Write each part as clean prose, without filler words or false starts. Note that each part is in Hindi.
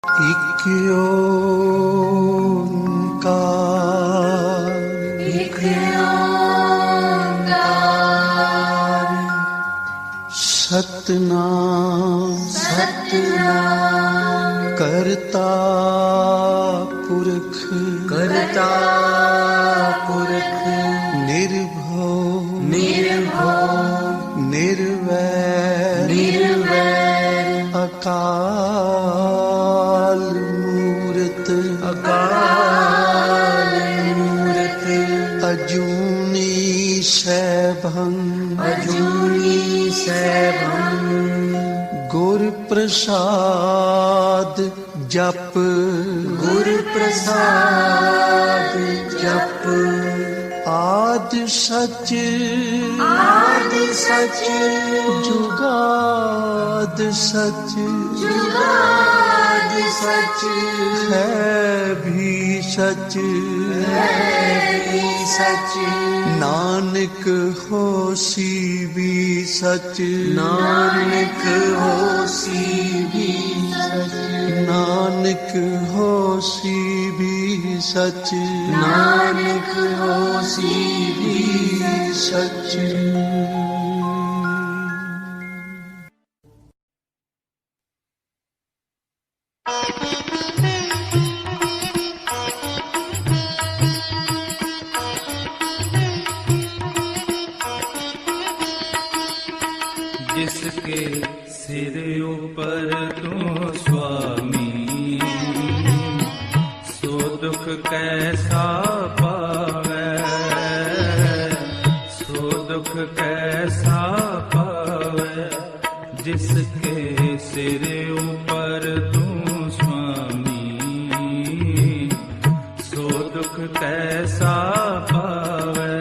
एक ओंकार, एक ओंकार, सतनाम सतनाम, करता पुरख, करता पुरख, निर्भव निर्भव, निर्वैर निर्वैर, अकाल मूरत, अकाल मूरत, अजूनी सैभं, अजूनी सैभं, गुर प्रसाद जप, गुर प्रसाद जप, आद सच आद सच, जुगाद सच, जुगाद सच, है भी सच, है भी सच, नानक होसी भी सच, नानक होसी भी सच, नानक होसी भी सच, नानक होसी भी सच। जिसके सिर ऊपर तू स्वामी, सो दुख कैसा पावे, सो दुख कैसा पावे। जिसके सिर ऊपर तू स्वामी, सो दुख कैसा पावे,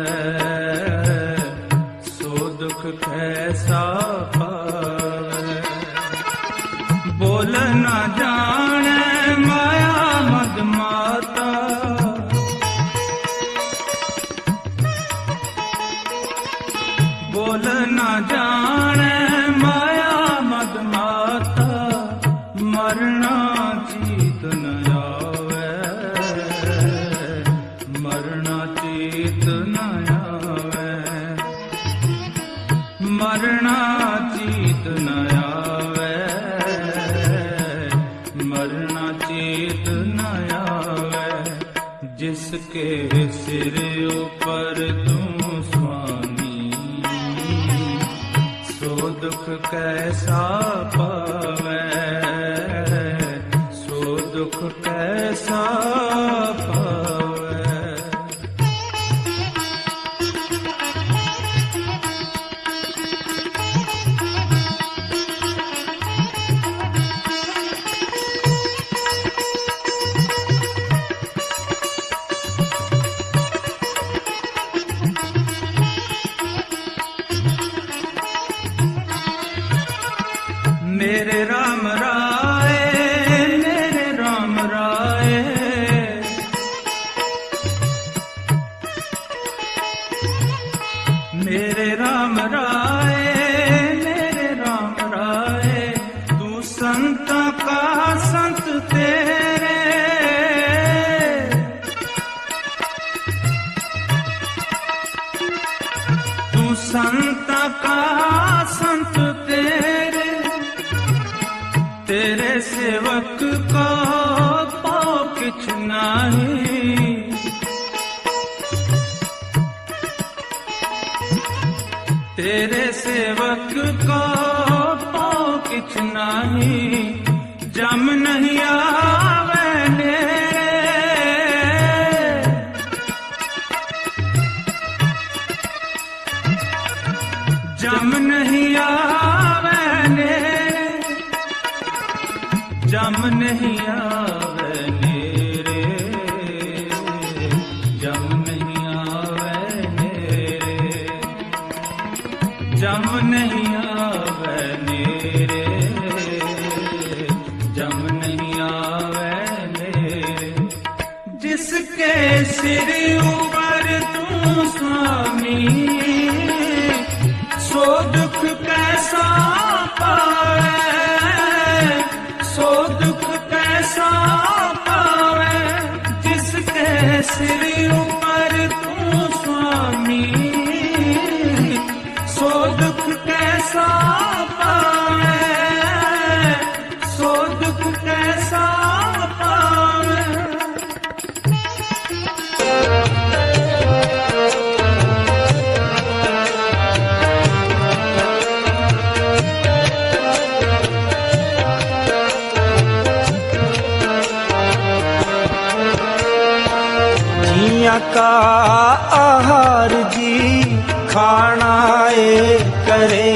सो दुख कैसा पावे। बोल न जाने माया मद माता, बोल न जाने माया मद माता, मरना चीत न आवे, मरना चीत न आवे, मरना चीत न आवे, मरना चीत न आवे। जिसके सिर ऊपर तू स्वामी, सो दुख कैसा पावे, सो दुख कैसा पावे। मेरे राम राय, मेरे राम राय, मेरे राम राय, मेरे राम राय। तू संत का संत तेरे, तू संत का संत तेरे, तेरे सेवक को पाओ किछ नहीं, तेरे सेवक को पाओ किछ नहीं। जम नहीं आवे नेरे, जम नहीं आवे नेरे, जम नहीं आवे नेरे, जम नहीं आवे नेरे, जम नहीं आवे नेरे, जम नहीं आवे नेरे। जिसके सिर ऊपर तू स्वामी, सो दुख कैसा पावे, सो दुख कैसा सिर ऊपर तू स्वामी, सो दुख कैसा पावे, सो दुख कैसा पावे। जिया का आहार जी खाना ए करे,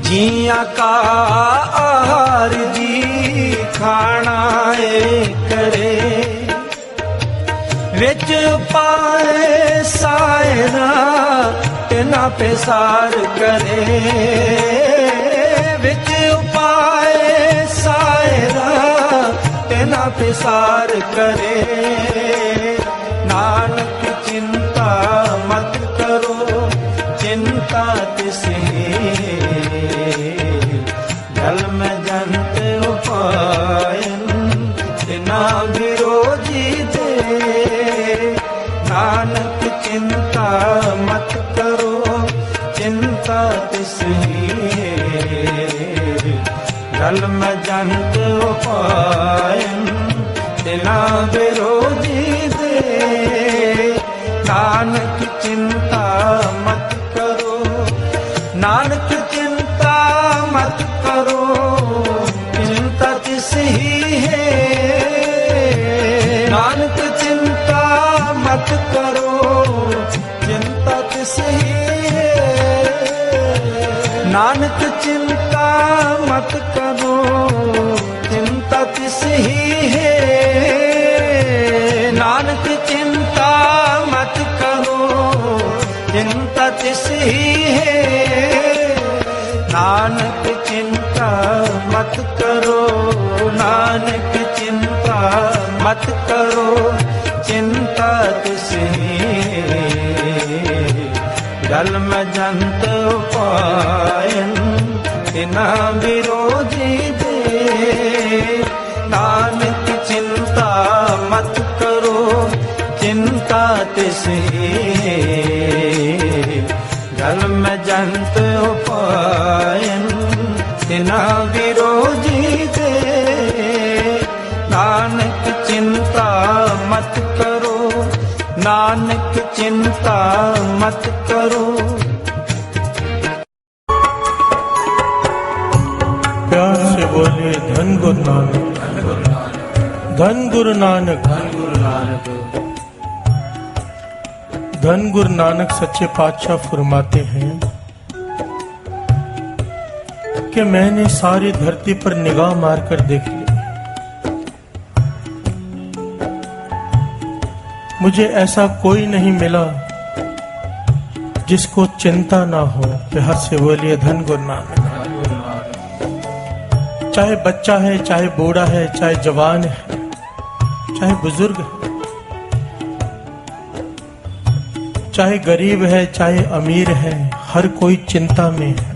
जिया का आहार जी खाना ए करे, विच पाए सायरा तिना पेसार करे, विच पाए सायरा तेना पेसार करे। नानक चिंता मत करो चिंता तिसे, जल में जंत उपायन तिना विरोधी दे। नानक चिंता मत करो चिंता तिसे, जल में जंत उपायन तिना विरोधी दे। नानक चिंता मत करो, नानक चिंता मत करो चिंता तिसी है। नानक चिंता मत करो चिंता तिसी है। नानक चिंता मत करो चिंता तिसी है। नानक चिंता मत करो चिंता तिसी है। नानक चिंता मत करो, नानक चिंता मत करो चिंता तिसी है। जल में जंत उपायन तिना विरोधी दे। नानक चिंता मत करो चिंता तिसे, जल में जंत उपायन तिना विरोधी दे। नानक चिंता मत करो, नानक चिंता मत करो। प्यार से बोले धन गुरु नानक, धन गुरु नानक, धन गुरु नानक सच्चे पातशाह फरमाते हैं कि मैंने सारी धरती पर निगाह मारकर देख ली, मुझे ऐसा कोई नहीं मिला जिसको चिंता ना हो। प्यार से बोलिए धन गुरु नानक। चाहे बच्चा है, चाहे बूढ़ा है, चाहे जवान है, चाहे बुजुर्ग है, चाहे गरीब है, चाहे अमीर है, हर कोई चिंता में है।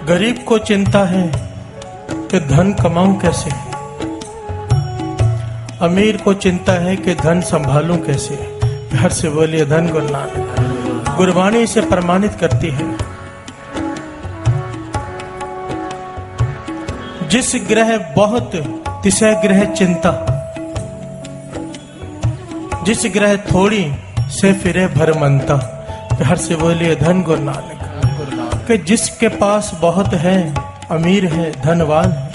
गरीब को चिंता है कि धन कमाऊं कैसे, अमीर को चिंता है कि धन संभालूं कैसे। प्यार से बोलिए धन गुरु नानक। गुरबाणी से प्रमाणित करती है, जिस ग्रह बहुत तिसै ग्रह चिंता, जिस ग्रह थोड़ी से फिरे भरमंता। प्यार से बोलिए धन गुरु नानक। कि जिसके पास बहुत है, अमीर है, धनवान है,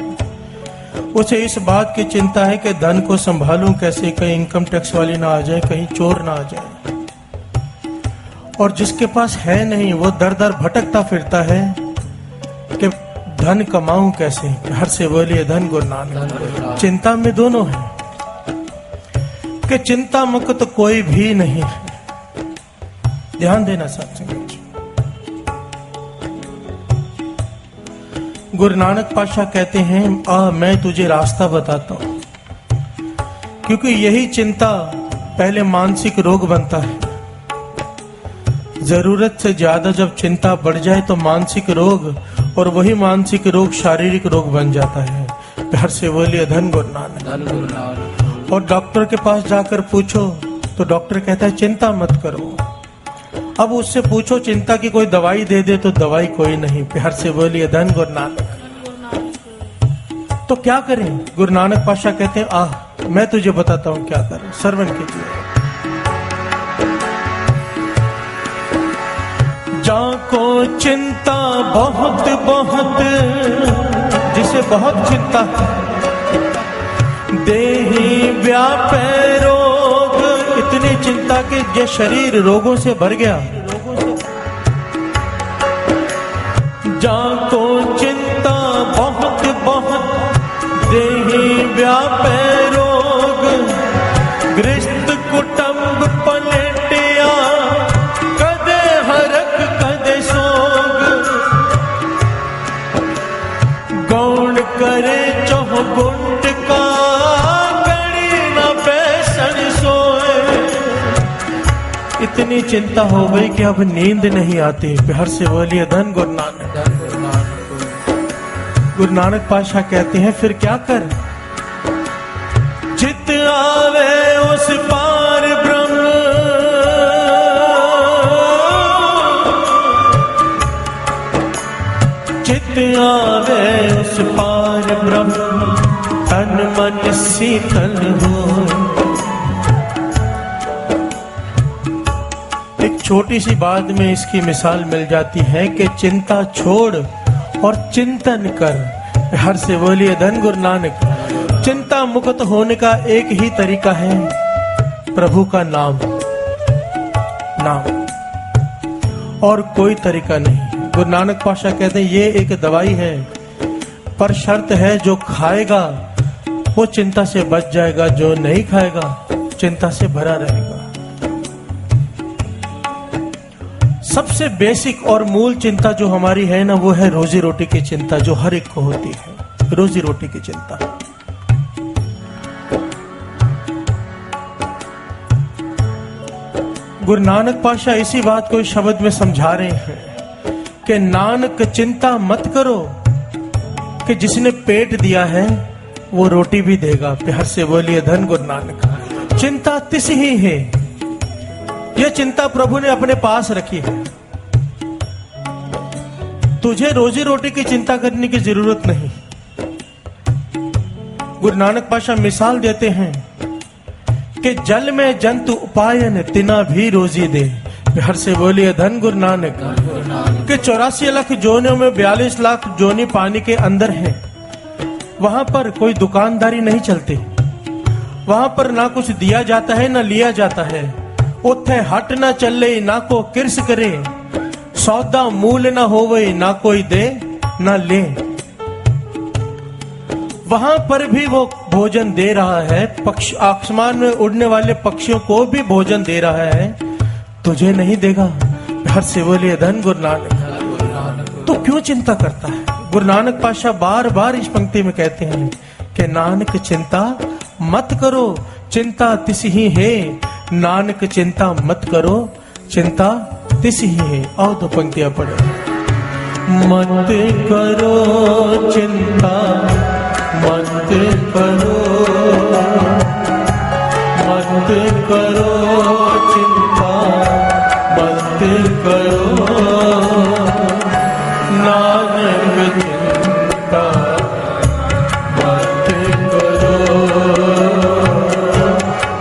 उसे इस बात की चिंता है कि धन को संभालूं कैसे, कहीं इनकम टैक्स वाली ना आ जाए, कहीं चोर ना आ जाए। और जिसके पास है नहीं, वो दर दर भटकता फिरता है कि धन कमाऊं कैसे। हर से बोलिए धन गुरु नानक। चिंता में दोनों है कि चिंता मुक्त कोई भी नहीं है। ध्यान देना सत्संग। गुरु नानक पातशाह कहते हैं, आ मैं तुझे रास्ता बताता हूं, क्योंकि यही चिंता पहले मानसिक रोग बनता है, जरूरत से ज्यादा जब चिंता बढ़ जाए तो मानसिक रोग, और वही मानसिक रोग शारीरिक रोग बन जाता है। प्यार से बोलिए धन गुरु नानक। और डॉक्टर के पास जाकर पूछो तो डॉक्टर कहता है चिंता मत करो। अब उससे पूछो चिंता की कोई दवाई दे दे तो दवाई कोई नहीं। प्यार से बोलिए धन गुरु नानक। तो क्या करें? गुरु नानक पातशाह कहते हैं आह मैं तुझे बताता हूं क्या करें, श्रवण कीजिए। जाको चिंता बहुत बहुत, जिसे बहुत चिंता, देही व्यापै रोग, इतनी चिंता कि ये शरीर रोगों से भर गया। जाको चिंता बहुत बहुत, देही व्यापै रोग, गृहस्थ कुटुंब पलटिया, कदे हरख कदे सोग, गौण करे चोह गुंड का, गड़ी न बैसन सोए। इतनी चिंता हो गई कि अब नींद नहीं आती। प्यार से बोलिए धन गुरु नानक। गुरु नानक पातशाह कहते हैं फिर क्या कर? चित आवे उस पार ब्रह्म, चित आवे उस पार ब्रह्म, तन मन शीतल हो। एक छोटी सी बात में इसकी मिसाल मिल जाती है कि चिंता छोड़ और चिंतन कर। हर से बोलिए धन गुरु नानक। चिंता मुक्त होने का एक ही तरीका है, प्रभु का नाम, और कोई तरीका नहीं। गुरु नानक पातशाह कहते हैं ये एक दवाई है, पर शर्त है जो खाएगा वो चिंता से बच जाएगा, जो नहीं खाएगा चिंता से भरा रहेगा। सबसे बेसिक और मूल चिंता जो हमारी है ना, वो है रोजी रोटी की चिंता, जो हर एक को होती है, रोजी रोटी की चिंता। गुरु नानक पातशाह इसी बात को इस शब्द में समझा रहे हैं कि नानक चिंता मत करो कि जिसने पेट दिया है वो रोटी भी देगा। प्यार से बोलिए धन गुरु नानक। चिंता तिस ही है, यह चिंता प्रभु ने अपने पास रखी है। तुझे रोजी रोटी की चिंता करने की जरूरत नहीं। गुरु नानक पातशाह मिसाल देते हैं कि जल में जंतु उपायन तिना भी रोजी दे। हर से बोलिए धन गुरु नानक। कि 84 लाख जोनियों में 42 लाख जोनी पानी के अंदर है, वहां पर कोई दुकानदारी नहीं चलती, वहां पर ना कुछ दिया जाता है ना लिया जाता है। उथे हट ना चले ना को किरस करे, सौदा मूल ना होवे ना कोई दे ना ले। वहां पर भी वो भोजन दे रहा है, पक्ष आसमान में उड़ने वाले पक्षियों को भी भोजन दे रहा है, तुझे नहीं देगा। हर से बोलिए धन गुरु नानक। तो क्यों चिंता करता है? गुरु नानक पातशाह बार बार इस पंक्ति में कहते हैं कि नानक चिंता मत करो, चिंता तिस ही है। नानक चिंता मत करो, चिंता तिस ही है। और दो पंक्तियां पढ़े। मत करो चिंता मत करो, मत करो चिंता मत करो, नानक चिंता मत करो,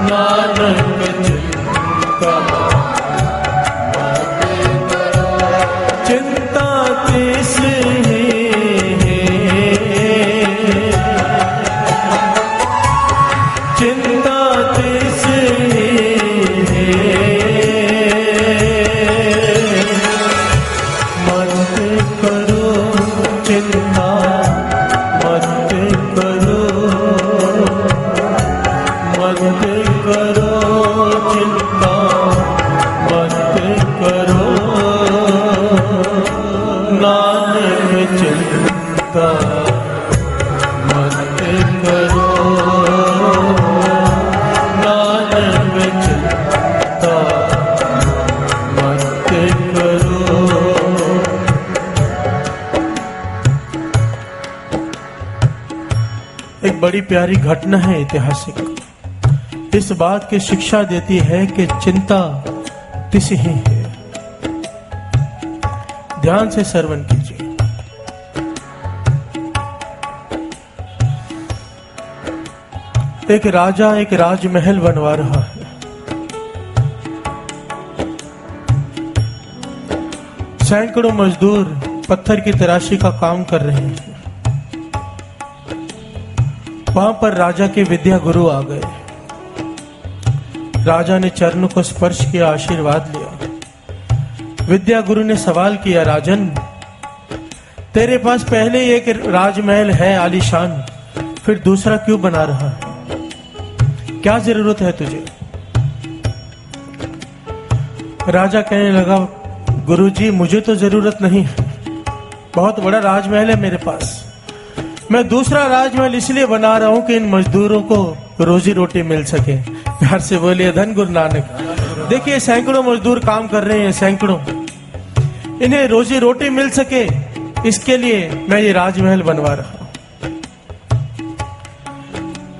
नानक चिंता मत करो। चिंता तिस चिंता तिस मत करो चिंता बड़ी प्यारी घटना है ऐतिहासिक। इस बात की शिक्षा देती है कि चिंता तिस ही है। ध्यान से श्रवण कीजिए। एक राजा एक राजमहल बनवा रहा है। सैकड़ों मजदूर पत्थर की तराशी का काम कर रहे हैं। वहां पर राजा के विद्या गुरु आ गए। राजा ने चरणों को स्पर्श किया, आशीर्वाद लिया। विद्या गुरु ने सवाल किया, राजन तेरे पास पहले ही एक राजमहल है आलीशान, फिर दूसरा क्यों बना रहा है? क्या जरूरत है तुझे? राजा कहने लगा, गुरुजी मुझे तो जरूरत नहीं है, बहुत बड़ा राजमहल है मेरे पास। मैं दूसरा राजमहल इसलिए बना रहा हूं कि इन मजदूरों को रोजी रोटी मिल सके। प्यार से बोलिए धन गुरु नानक। देखिए सैकड़ों मजदूर काम कर रहे हैं, सैकड़ों, इन्हें रोजी रोटी मिल सके इसके लिए मैं ये राजमहल बनवा रहा हूं।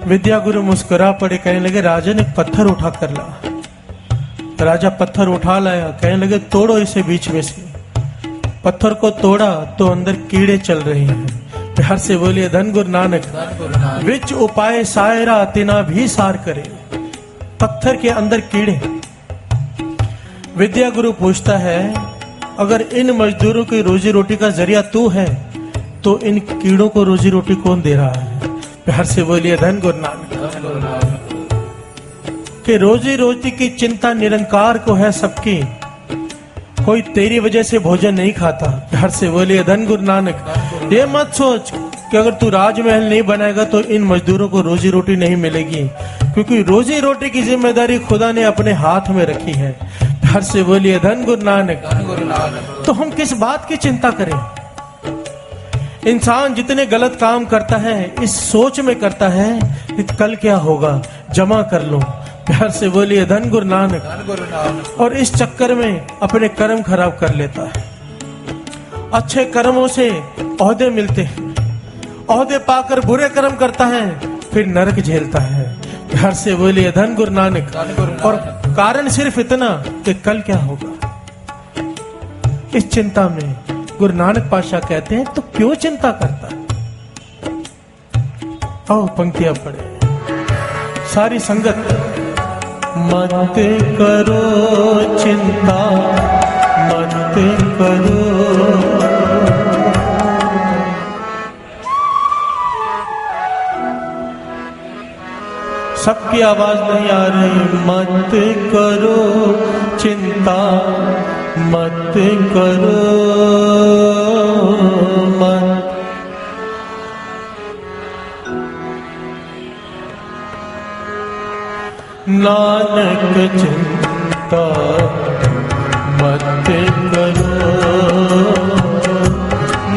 विद्या गुरु मुस्कुरा पड़े, कहने लगे, राजन एक पत्थर उठा कर ला। राजा पत्थर उठा लाया, कहने लगे, तोड़ो इसे बीच में से। पत्थर को तोड़ा तो अंदर कीड़े चल रहे हैं। प्यार से बोलिए धन गुरु नानक। विच उपाय सायरा तिना भी सार करे। पत्थर के अंदर कीड़े। विद्या गुरु पूछता है, अगर इन मजदूरों की रोजी रोटी का जरिया तू है तो इन कीड़ों को रोजी रोटी कौन दे रहा है? प्यार से बोलिए धन गुरु नानक। कि रोजी रोटी की चिंता निरंकार को है सबकी, कोई तेरी वजह से भोजन नहीं खाता। प्यार से बोलिए धन गुरु नानक। ये मत सोच कि अगर तू राजमहल नहीं बनाएगा तो इन मजदूरों को रोजी रोटी नहीं मिलेगी, क्योंकि रोजी रोटी की जिम्मेदारी खुदा ने अपने हाथ में रखी है। प्यार से बोलिए धन गुरु नानक। तो हम किस बात की चिंता करें? इंसान जितने गलत काम करता है इस सोच में करता है कि कल क्या होगा, जमा कर लो। प्यार से बोलिए धन गुरु नानक। और इस चक्कर में अपने कर्म खराब कर लेता है। अच्छे कर्मों से ओहदे मिलते हैं, ओहदे पाकर बुरे कर्म करता है, फिर नरक झेलता है। प्यार से बोलिए धन गुरु नानक। और कारण सिर्फ इतना कि कल क्या होगा। इस चिंता में गुरु नानक पातशाह कहते हैं, तो क्यों चिंता करता है? आओ पंक्तियां पढ़े सारी संगत। मत करो चिंता मत करो, सबकी आवाज नहीं आ रही। मत करो चिंता मत करो मत। नानक चिंता मत करो,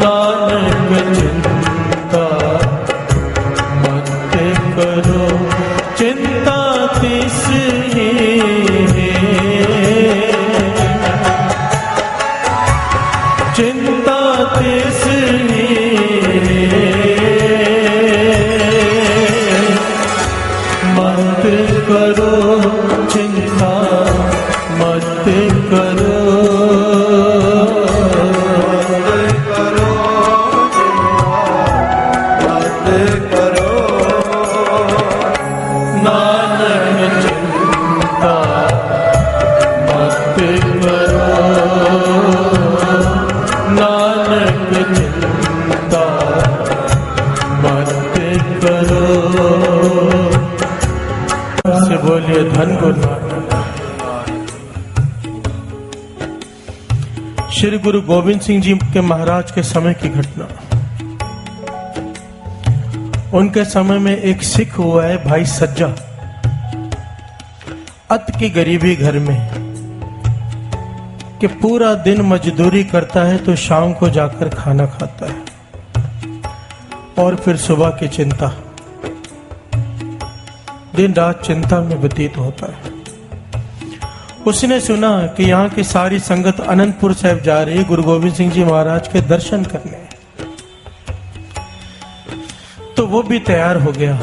नानक चिंता मत करो, चिंता तिस ही है, चिंता तिस ही मत करो चिंता मत करो, मत करो नानक चिंता मत करो, नानक चिंता मत करो। से बोलिए धन गुरु नानक। श्री गुरु गोविंद सिंह जी के महाराज के समय की घटना। उनके समय में एक सिख हुआ है भाई सज्जा, अत की गरीबी घर में, कि पूरा दिन मजदूरी करता है तो शाम को जाकर खाना खाता है और फिर सुबह की चिंता, दिन रात चिंता में व्यतीत होता है। उसने सुना कि यहाँ की सारी संगत अनंतपुर साहिब जा रही है गुरु गोविंद सिंह जी महाराज के दर्शन करने। तो तो वो भी तैयार हो गया।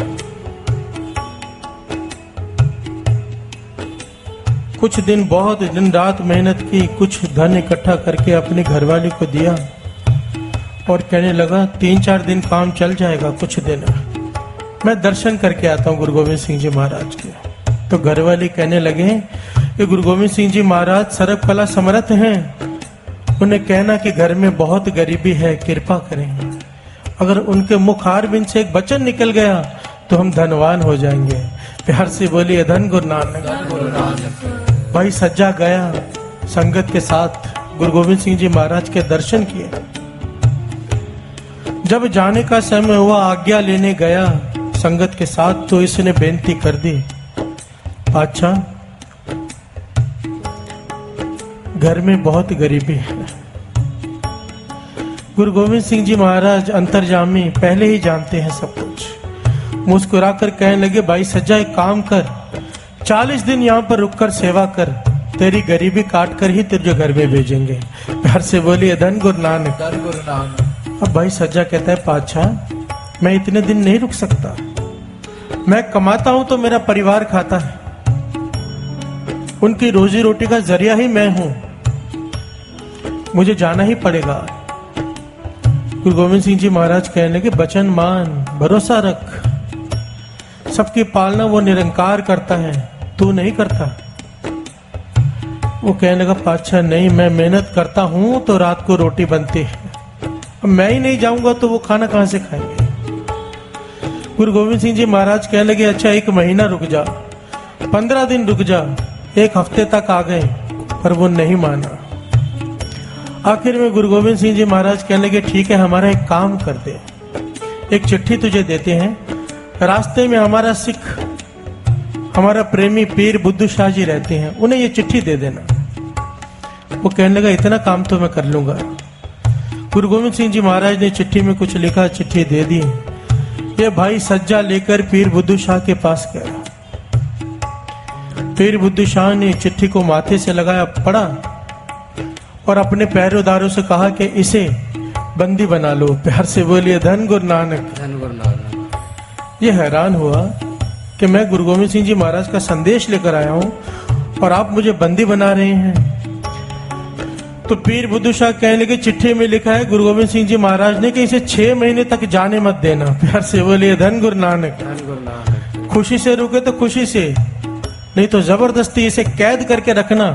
कुछ दिन बहुत दिन रात मेहनत की, कुछ धन इकट्ठा करके अपनी घरवाली को दिया और कहने लगा 3-4 दिन काम चल जाएगा, कुछ दिन मैं दर्शन करके आता हूँ गुरु गोविंद सिंह जी महाराज के। तो घरवाली कहने लगे कि गुरु गोविंद सिंह जी महाराज सर्वकला समर्थ हैं, उन्हें कहना कि घर में बहुत गरीबी है, कृपा करें। अगर उनके मुखारबिंद से एक वचन निकल गया तो हम धनवान हो जाएंगे। प्यार से बोलिए धन गुरु नानक। भाई सज्जा गया संगत के साथ, गुरु गोविंद सिंह जी महाराज के दर्शन किए। जब जाने का समय हुआ, आज्ञा लेने गया संगत के साथ, तो इसने बेनती कर दी, पातशाह घर में बहुत गरीबी है। गुरु गोविंद सिंह जी महाराज अंतर्जामी पहले ही जानते हैं सब कुछ। मुस्कुराकर कहने लगे, भाई सज्जा एक काम कर, 40 दिन यहाँ पर रुककर सेवा कर, तेरी गरीबी काट कर ही तेरे घर में भेजेंगे। प्यार से बोलिए धन गुरु नानक। अब भाई सज्जा कहता है, पातशाह मैं इतने दिन नहीं रुक सकता, मैं कमाता हूं तो मेरा परिवार खाता है, उनकी रोजी रोटी का जरिया ही मैं हूं, मुझे जाना ही पड़ेगा। गुरु गोविंद सिंह जी महाराज कहने लगे, वचन मान, भरोसा रख, सबकी पालना वो निरंकार करता है, तू नहीं करता। वो कहने लगा, पातशाह नहीं, मैं मेहनत करता हूं तो रात को रोटी बनती है, अब मैं ही नहीं जाऊंगा तो वो खाना कहां से खाएंगे। गुरु गोविंद सिंह जी महाराज कहने लगे, अच्छा 1 महीना रुक जा, 15 दिन रुक जा, 1 हफ्ते तक आ गए, पर वो नहीं माना। आखिर में गुरु गोविंद सिंह जी महाराज कहने लगे, ठीक है हमारा एक काम कर दे, एक चिट्ठी तुझे देते हैं, रास्ते में हमारा सिख, हमारा प्रेमी पीर बुद्धू शाह जी रहते हैं, उन्हें ये चिट्ठी दे देना। वो कहने लगा, इतना काम तो मैं कर लूंगा। गुरु गोविंद सिंह जी महाराज ने चिट्ठी में कुछ लिखा, चिट्ठी दे दी। ये भाई सज्जा लेकर पीर बुद्धू शाह के पास गया। पीर बुद्धू शाह ने चिट्ठी को माथे से लगाया, पढ़ा और अपने पैरोदारों से कहा कि इसे बंदी बना लो। प्यार से बोलिए धन गुरु नानक। धन गुरु नानक। ये हैरान हुआ कि मैं गुरु गोविंद सिंह जी महाराज का संदेश लेकर आया हूं और आप मुझे बंदी बना रहे हैं। तो पीर बुद्धू शाह कहने लगे, चिट्ठी में लिखा है गुरु गोविंद सिंह जी महाराज ने कि इसे 6 महीने तक जाने मत देना। प्यार से बोलिए धन गुरु नानक। धन गुरु नानक। खुशी से रुके तो खुशी से, नहीं तो जबरदस्ती इसे कैद करके रखना,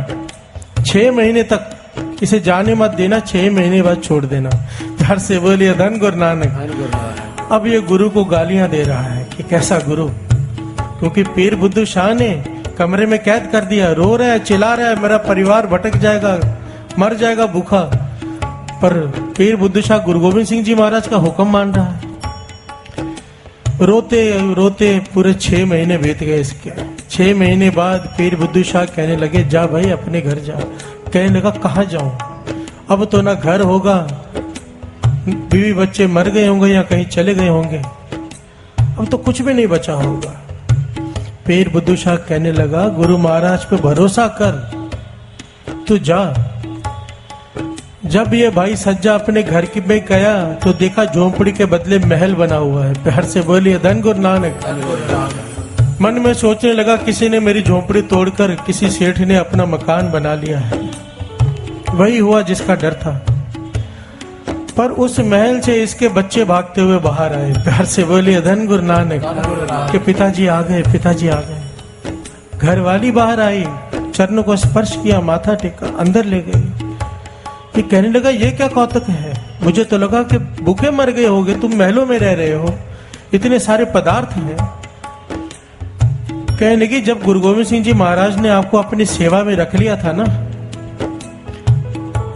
6 महीने तक इसे जाने मत देना, 6 महीने बाद छोड़ देना। प्यार से बोलिए धन गुरु नानक। धन गुरु नानक। अब ये गुरु को गालियां दे रहा है कि कैसा गुरु, क्योंकि पीर बुद्धू शाह ने कमरे में कैद कर दिया, रो रहा है, चिल्ला रहा है, मेरा परिवार भटक जाएगा, मर जाएगा भूखा। पर पीर बुद्धू शाह गुरु गोविंद सिंह जी महाराज का हुक्म मान रहा है। रोते रोते पूरे 6 महीने बीत गए इसके। 6 महीने बाद पीर बुद्धू शाह कहने लगे, जा भाई अपने घर जा। कहने लगा, कहाँ जाऊं, अब तो ना घर होगा, बीवी बच्चे मर गए होंगे या कहीं चले गए होंगे, अब तो कुछ भी नहीं बचा होगा। पीर बुद्धू शाह कहने लगा, गुरु महाराज पे भरोसा कर, तू जा। जब ये भाई सज्जा अपने घर की में गया तो देखा झोंपड़ी के बदले महल बना हुआ है। प्यार से बोलिए धन गुरु नानक। मन में सोचने लगा, किसी ने मेरी झोंपड़ी तोड़कर किसी सेठ ने अपना मकान बना लिया है। वही हुआ जिसका डर था। पर उस महल से इसके बच्चे भागते हुए बाहर आए। प्यार से बोलिए धन गुरु नानक। के पिताजी आ गए, पिताजी आ गए। घर वाली बाहर आई, चरणों को स्पर्श किया, माथा टेका, अंदर ले गई। ये कहने लगा, ये क्या कौतुक है, मुझे तो लगा कि भूखे मर गए होगे, तुम महलों में रह रहे हो, इतने सारे पदार्थ हैं। कहने लगी, जब गुरु गोविंद सिंह जी महाराज ने आपको अपनी सेवा में रख लिया था ना,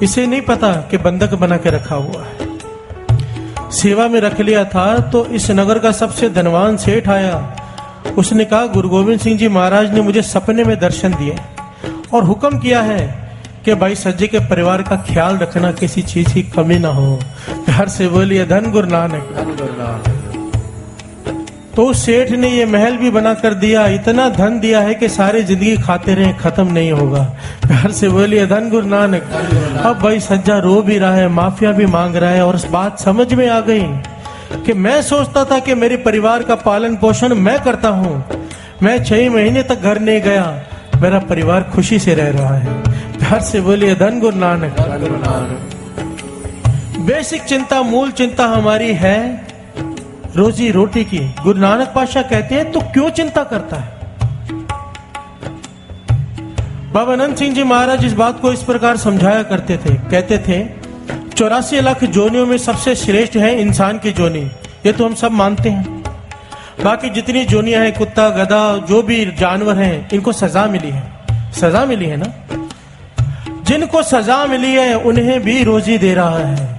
इसे नहीं पता कि बंधक बना के रखा हुआ है। सेवा में रख लिया था तो इस नगर का सबसे धनवान सेठ आया। उसने कहा, गुरु गोविंद सिंह जी महाराज ने मुझे सपने में दर्शन दिए और हुक्म किया है कि भाई सज्जे के परिवार का ख्याल रखना, किसी चीज की कमी ना हो। प्यार से बोलिए धन गुरु नानक। धन गुरु नानक। तो उस सेठ ने ये महल भी बना कर दिया, इतना धन दिया है कि सारी जिंदगी खाते रहे, खत्म नहीं होगा। प्यार से बोलिए धन गुरु नानक। अब भाई सज्जा रो भी रहा है, माफिया भी मांग रहा है और इस बात समझ में आ गई कि मैं सोचता था कि मेरे परिवार का पालन पोषण मैं करता हूं, मैं 6 महीने तक घर नहीं गया, मेरा परिवार खुशी से रह रहा है। प्यार से बोलिए धन गुरु नानक। बेसिक चिंता, मूल चिंता हमारी है रोजी रोटी की। गुरु नानक पातशाह कहते हैं, तो क्यों चिंता करता है? बाबा अनंत सिंह जी महाराज इस बात को इस प्रकार समझाया करते थे, कहते थे 84 लाख जोनियों में सबसे श्रेष्ठ है इंसान की जोनी। ये तो हम सब मानते हैं। बाकी जितनी जोनियां हैं, कुत्ता गधा जो भी जानवर हैं, इनको सजा मिली है। सजा मिली है ना। जिनको सजा मिली है उन्हें भी रोजी दे रहा है,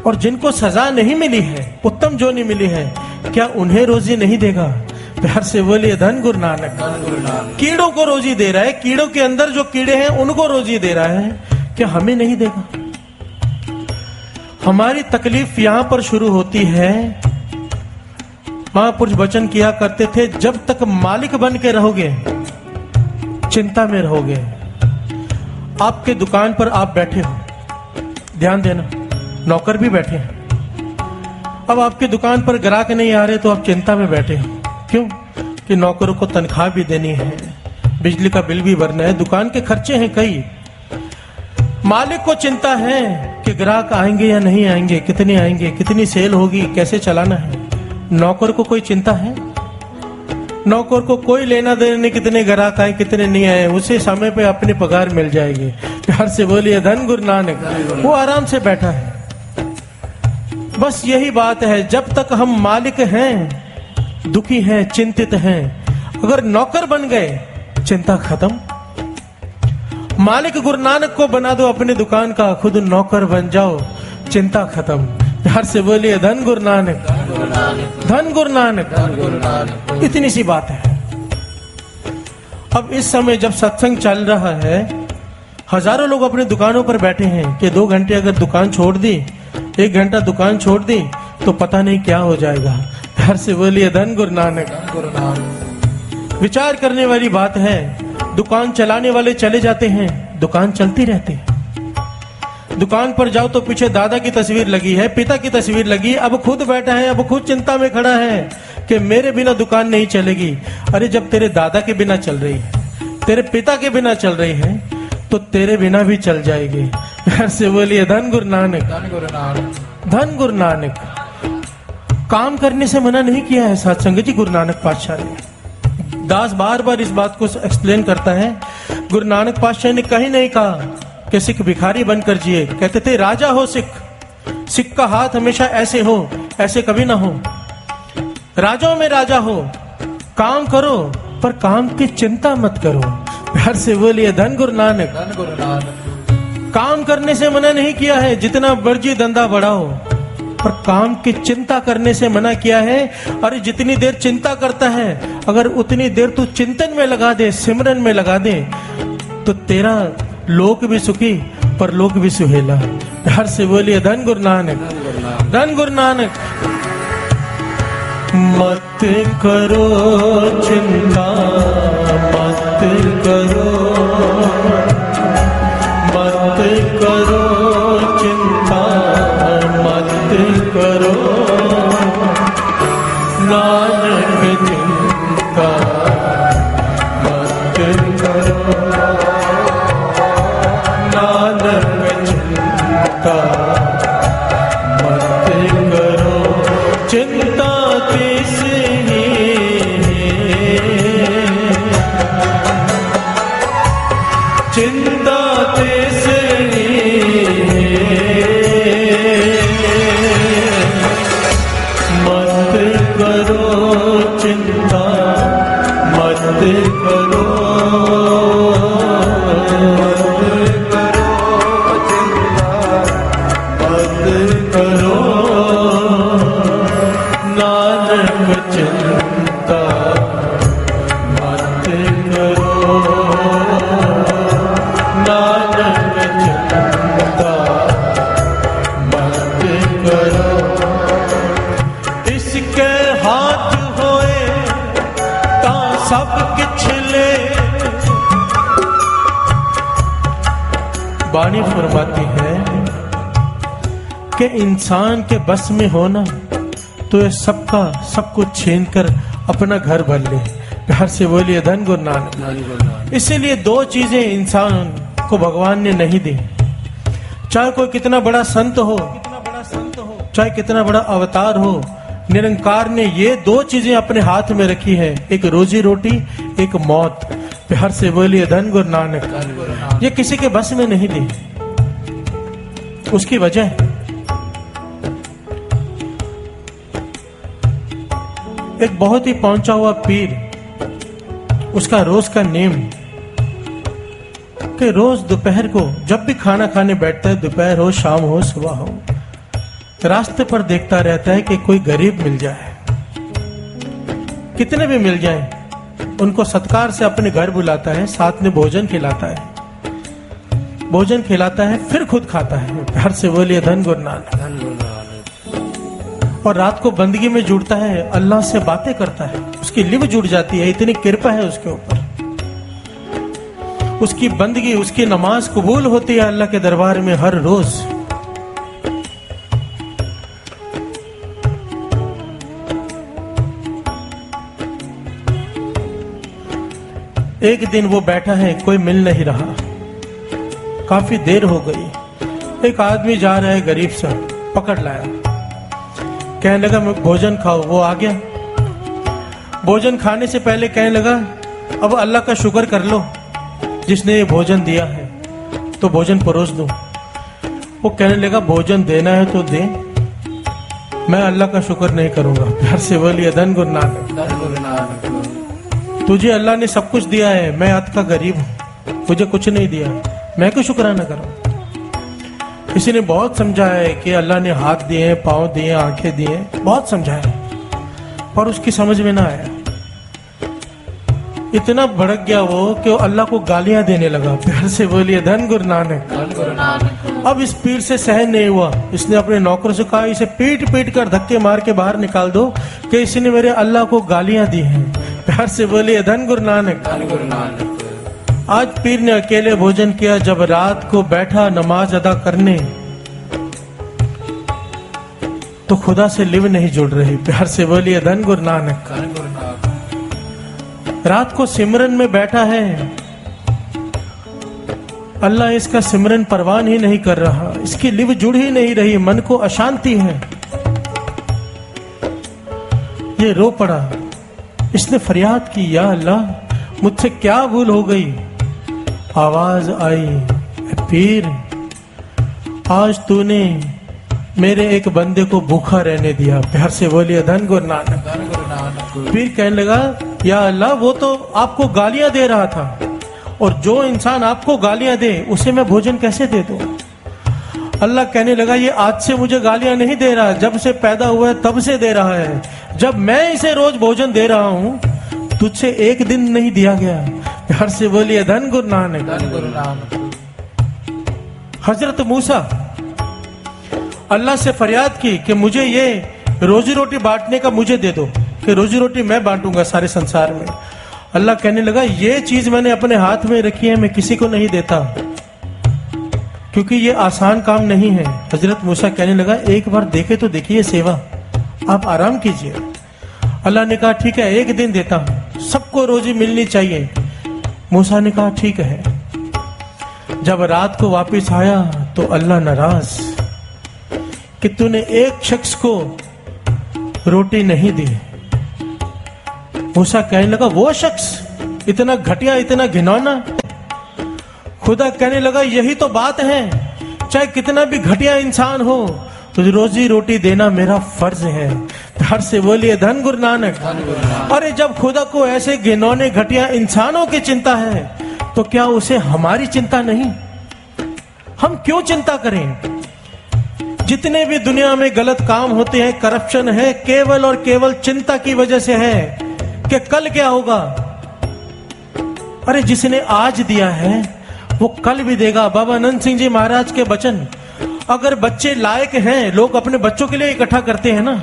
और जिनको सजा नहीं मिली है, उत्तम जोनी मिली है, क्या उन्हें रोजी नहीं देगा? प्यार से बोलिए धन गुरु नानक। कीड़ों को रोजी दे रहा है, कीड़ों के अंदर जो कीड़े हैं उनको रोजी दे रहा है, क्या हमें नहीं देगा? हमारी तकलीफ यहां पर शुरू होती है। महापुरुष वचन किया करते थे, जब तक मालिक बन के रहोगे चिंता में रहोगे। आपके दुकान पर आप बैठे हो, ध्यान देना, नौकर भी बैठे हैं। अब आपके दुकान पर ग्राहक नहीं आ रहे तो आप चिंता में बैठे हो। क्यों? कि नौकरों को तनख्वाह भी देनी है, बिजली का बिल भी भरना है, दुकान के खर्चे हैं कई। मालिक को चिंता है कि ग्राहक आएंगे या नहीं आएंगे, कितने आएंगे, कितनी सेल होगी, कैसे चलाना है। नौकर को कोई चिंता है? नौकर को कोई लेना देना नहीं, कितने ग्राहक आए कितने नहीं आए, उसे समय पे अपनी पगार मिल जाएगी। प्यार से बोलिए धन गुरु नानक। वो आराम से बैठा है। बस यही बात है, जब तक हम मालिक हैं दुखी हैं, चिंतित हैं। अगर नौकर बन गए चिंता खत्म। मालिक गुरु नानक को बना दो अपनी दुकान का, खुद नौकर बन जाओ, चिंता खत्म। प्यार से बोलिए धन गुरु नानक, धन गुरु नानक। इतनी सी बात है। अब इस समय जब सत्संग चल रहा है, हजारों लोग अपनी दुकानों पर बैठे हैं कि 2 घंटे अगर दुकान छोड़ दी, 1 घंटा दुकान छोड़ दी तो पता नहीं क्या हो जाएगा। प्यार से बोलिए धन गुरु नानक। विचार करने वाली बात है। दुकान चलाने वाले चले जाते हैं, दुकान चलती रहती है। दुकान पर जाओ तो पीछे दादा की तस्वीर लगी है, पिता की तस्वीर लगी, अब खुद बैठा है, अब खुद चिंता में खड़ा है कि मेरे बिना दुकान नहीं चलेगी। अरे जब तेरे दादा के बिना चल रही है, तेरे पिता के बिना चल रही है, तो तेरे बिना भी चल जाएगी। प्यार से बोलिए धन गुरु नानक, धन गुरु नानक। काम करने से मना नहीं किया है सत्संग जी गुरु नानक पातशाह ने। दास बार बार इस बात को एक्सप्लेन करता है। गुरु नानक पातशाह ने कहीं नहीं कहा कि सिख भिखारी बनकर जिए। कहते थे राजा हो सिख, सिख का हाथ हमेशा ऐसे हो, ऐसे कभी ना हो। राजाओं में राजा हो, काम करो पर काम की चिंता मत करो। प्यार से बोलिए धन गुरु नानक, धन गुरु नानक। काम करने से मना नहीं किया है, जितना मर्जी धंधा बढ़ाओ, पर काम की चिंता करने से मना किया है। अरे जितनी देर चिंता करता है, अगर उतनी देर तू चिंतन में लगा दे, सिमरन में लगा दे, तो तेरा लोक भी सुखी पर लोक भी सुहेला। प्यार से बोलिए धन गुरु नानक, धन गुरु नानक। मत करो चिंता, मत करो, मत करो चिंता, मत करो नानक चिंता मत करो, नानक चिंता मत करो। चिंता किसने, चिंता किसने, मत करो चिंता, मत करो, मत करो चिंता, मत करो नानक चिंता मत करो, नानक चिंता मत करो। इसके हाथ होए ता सब किछ ले। बाणी फरमाती है कि इंसान के बस में होना तो ये सबका सब कुछ छीन कर अपना घर भर ले। प्यार से बोलिए धन गुरु नानक। धन गुरु नानक। इसीलिए दो चीजें इंसान को भगवान ने नहीं दी, चाहे कोई कितना बड़ा संत हो, चाहे कितना बड़ा अवतार हो, निरंकार ने ये दो चीजें अपने हाथ में रखी है, एक रोजी रोटी, एक मौत। प्यार से बोलिए धन गुरु नानक। ये किसी के बस में नहीं दी। उसकी वजह एक बहुत ही पहुंचा हुआ पीर, उसका रोज का नेम कि रोज दोपहर को जब भी खाना खाने बैठता है, दोपहर हो, शाम हो, सुबह हो, रास्ते पर देखता रहता है कि कोई गरीब मिल जाए, कितने भी मिल जाए, उनको सत्कार से अपने घर बुलाता है, साथ में भोजन खिलाता है, भोजन खिलाता है, फिर खुद खाता है। प्यार से बोलिए धन गुरु नानक। धन गुरु नानक। और रात को बंदगी में जुड़ता है, अल्लाह से बातें करता है, उसकी लिव जुड़ जाती है, इतनी कृपा है उसके ऊपर। उसकी बंदगी, उसकी नमाज कबूल होती है अल्लाह के दरबार में हर रोज। एक दिन वो बैठा है, कोई मिल नहीं रहा, काफी देर हो गई। एक आदमी जा रहा है गरीब सा, पकड़ लाया, कहने लगा मैं भोजन खाओ। वो आ गया, भोजन खाने से पहले कहने लगा अब अल्लाह का शुक्र कर लो जिसने ये भोजन दिया है, तो भोजन परोस दूं। वो कहने लगा भोजन देना है तो दे, मैं अल्लाह का शुक्र नहीं करूंगा। प्यार से बोलिए धन गुरु नानक। धन गुरु नानक। तुझे अल्लाह ने सब कुछ दिया है, मैं अत का गरीब हूं, मुझे कुछ नहीं दिया, मैं क्यों शुक्राना करूं। किसी ने बहुत समझाया है कि अल्लाह ने हाथ दिए, पांव दिए, आंखें दिए, बहुत समझाया, पर उसकी समझ में ना आया। इतना भड़क गया वो कि वो अल्लाह को गालियां देने लगा। प्यार से बोलिए धन गुरु नानक। धन गुरु नानक। अब इस पीर से सहन नहीं हुआ, इसने अपने नौकर से कहा इसे पीट पीट कर धक्के मार के बाहर निकाल दो कि इसने मेरे अल्लाह को गालियां दी हैं। प्यार से बोलिए धन गुरु नानक। धन गुरु नानक। आज पीर ने अकेले भोजन किया, जब रात को बैठा नमाज अदा करने तो खुदा से लिव नहीं जुड़ रही। प्यार से बोलिए धन गुरु नानक। धन गुरु नानक। रात को सिमरन में बैठा है, अल्लाह इसका सिमरन परवान ही नहीं कर रहा, इसकी लिव जुड़ ही नहीं रही, मन को अशांति है। ये रो पड़ा, इसने फरियाद की या अल्लाह मुझसे क्या भूल हो गई। आवाज आई, पीर आज तूने मेरे एक बंदे को भूखा रहने दिया। प्यार से बोलिए धन गुरु नानक। धन गुरु नानक। पीर कहने लगा या अल्लाह वो तो आपको गालियां दे रहा था, और जो इंसान आपको गालियां दे उसे मैं भोजन कैसे दे दूं। अल्लाह कहने लगा ये आज से मुझे गालियां नहीं दे रहा, जब से पैदा हुआ है तब से दे रहा है। जब मैं इसे रोज भोजन दे रहा हूं, तुझसे एक दिन नहीं दिया गया। प्यार से बोलिए धन गुरु नानक। धन गुरु नानक। हजरत मूसा अल्लाह से फरियाद की कि मुझे ये रोजी रोटी बांटने का मुझे दे दो, कि रोजी रोटी मैं बांटूंगा सारे संसार में। अल्लाह कहने लगा ये चीज मैंने अपने हाथ में रखी है, मैं किसी को नहीं देता, क्योंकि ये आसान काम नहीं है। हजरत मूसा कहने लगा एक बार देखे तो देखिए सेवा, आप आराम कीजिए। अल्लाह ने कहा ठीक है एक दिन देता हूं, सबको रोजी मिलनी चाहिए। मूसा ने कहा ठीक है। जब रात को वापस आया तो अल्लाह नाराज कि तूने एक शख्स को रोटी नहीं दी। मूसा कहने लगा वो शख्स इतना घटिया, इतना घिनौना। खुदा कहने लगा यही तो बात है, चाहे कितना भी घटिया इंसान हो तो रोजी रोटी देना मेरा फर्ज है। प्यार से बोलिए धन गुरु नानक। अरे जब खुदा को ऐसे घिनौने घटिया इंसानों की चिंता है तो क्या उसे हमारी चिंता नहीं? हम क्यों चिंता करें? जितने भी दुनिया में गलत काम होते हैं, करप्शन है, केवल और केवल चिंता की वजह से है कि कल क्या होगा। अरे जिसने आज दिया है वो कल भी देगा। बाबा आनंद सिंह जी महाराज के वचन, अगर बच्चे लायक हैं, लोग अपने बच्चों के लिए इकट्ठा करते हैं ना,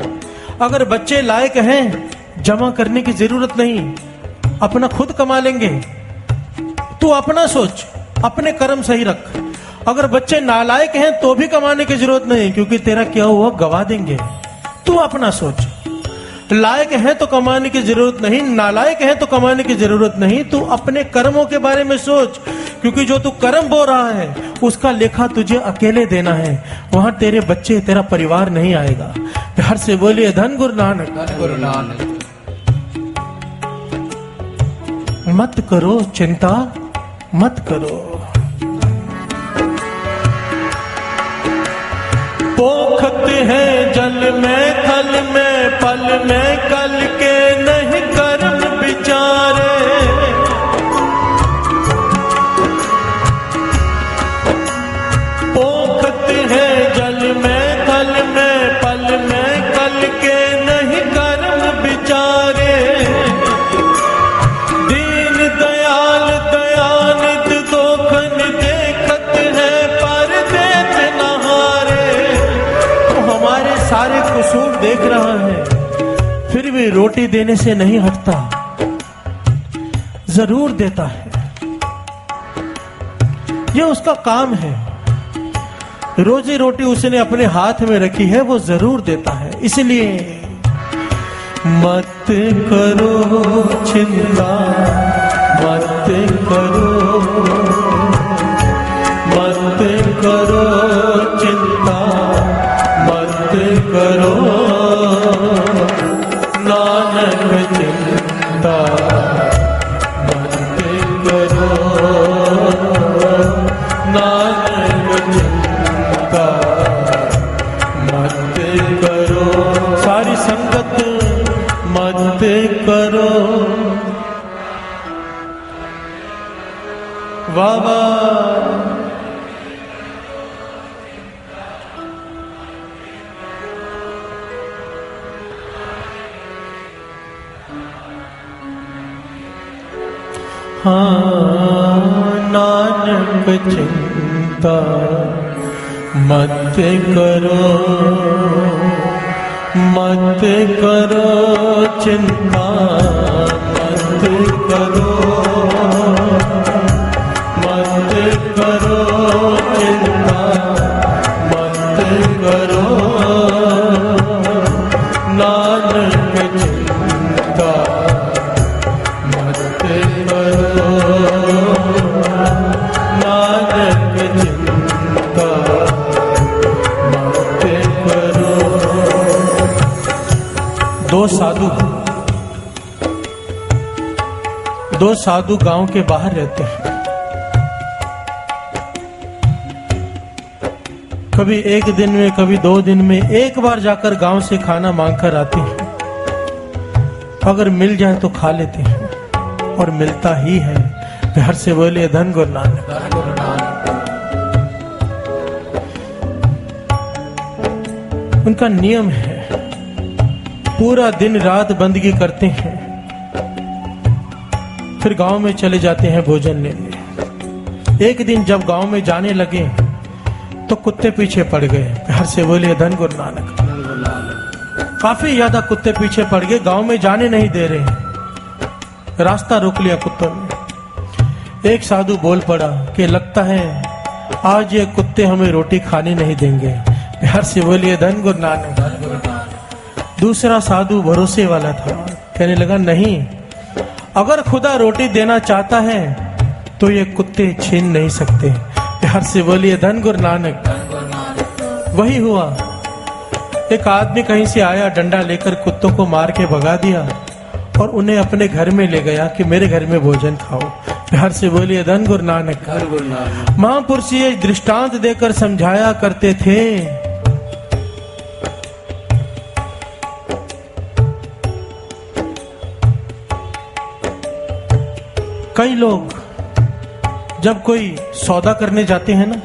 अगर बच्चे लायक हैं जमा करने की जरूरत नहीं, अपना खुद कमा लेंगे। तू अपना सोच, अपने कर्म सही रख। अगर बच्चे नालायक हैं तो भी कमाने की जरूरत नहीं, क्योंकि तेरा क्या हुआ गवा देंगे। तू अपना सोच, लायक है तो कमाने की जरूरत नहीं, नालायक है तो कमाने की जरूरत नहीं। तू अपने कर्मों के बारे में सोच, क्योंकि जो तू कर्म बो रहा है उसका लेखा तुझे अकेले देना है। वहां तेरे बच्चे, तेरा परिवार नहीं आएगा। प्यार से बोलिए धन गुरु नानक। गुरु नानक। मत करो चिंता, मत करो। पोखत है जल में, थल में, पल में, कल के नहीं कर्म विचारे। पोखत है जल में, थल में, पल में, कल के नहीं कर्म विचारे। दीन दयाल दयानिध दोखन देखत है पर देत नहारे। हमारे सारे कसूर देख रहा है, फिर भी रोटी देने से नहीं हटता, जरूर देता है। ये उसका काम है, रोजी रोटी उसने अपने हाथ में रखी है, वो जरूर देता है। इसलिए मत करो चिंता, मत करो, मत करो चिंता, मत करो नानक चिंता, मत करो नानक चिंता, मत करो। सारी संगत मत करो। वाह वाह। हाँ नानक चिंता मत करो, मत करो चिंता, मत करो, मत करो चिंता, मत करो नानक चिंता, मत करो नानक चिंता, मत करो। दो साधु गांव के बाहर रहते हैं। कभी एक दिन में, कभी 2 दिन में एक बार जाकर गांव से खाना मांगकर आते हैं। अगर मिल जाए तो खा लेते हैं, और मिलता ही है। प्यार से बोलिए धन गुरु नानक। गुरु नानक। उनका नियम है, पूरा दिन रात बंदगी करते हैं, फिर गांव में चले जाते हैं भोजन लेने। एक दिन जब गांव में जाने लगे तो कुत्ते पीछे पड़ गए। प्यार से बोलिए धन गुरु नानक। काफी ज्यादा कुत्ते पीछे पड़ गए, गांव में जाने नहीं दे रहे। रास्ता रोक लिया कुत्तों ने। एक साधु बोल पड़ा कि लगता है आज ये कुत्ते हमें रोटी खाने नहीं देंगे। प्यार से बोलिए धन गुरु नानक। दूसरा साधु भरोसे वाला था, कहने लगा नहीं, अगर खुदा रोटी देना चाहता है तो ये कुत्ते छीन नहीं सकते। प्यार से बोलिए धन गुरु नानक। वही हुआ। एक आदमी कहीं से आया, डंडा लेकर कुत्तों को मार के भगा दिया और उन्हें अपने घर में ले गया कि मेरे घर में भोजन खाओ। प्यार से बोलिए धन गुरु नानक। महापुरुष ये दृष्टांत देकर समझाया करते थे। कई लोग जब कोई सौदा करने जाते हैं ना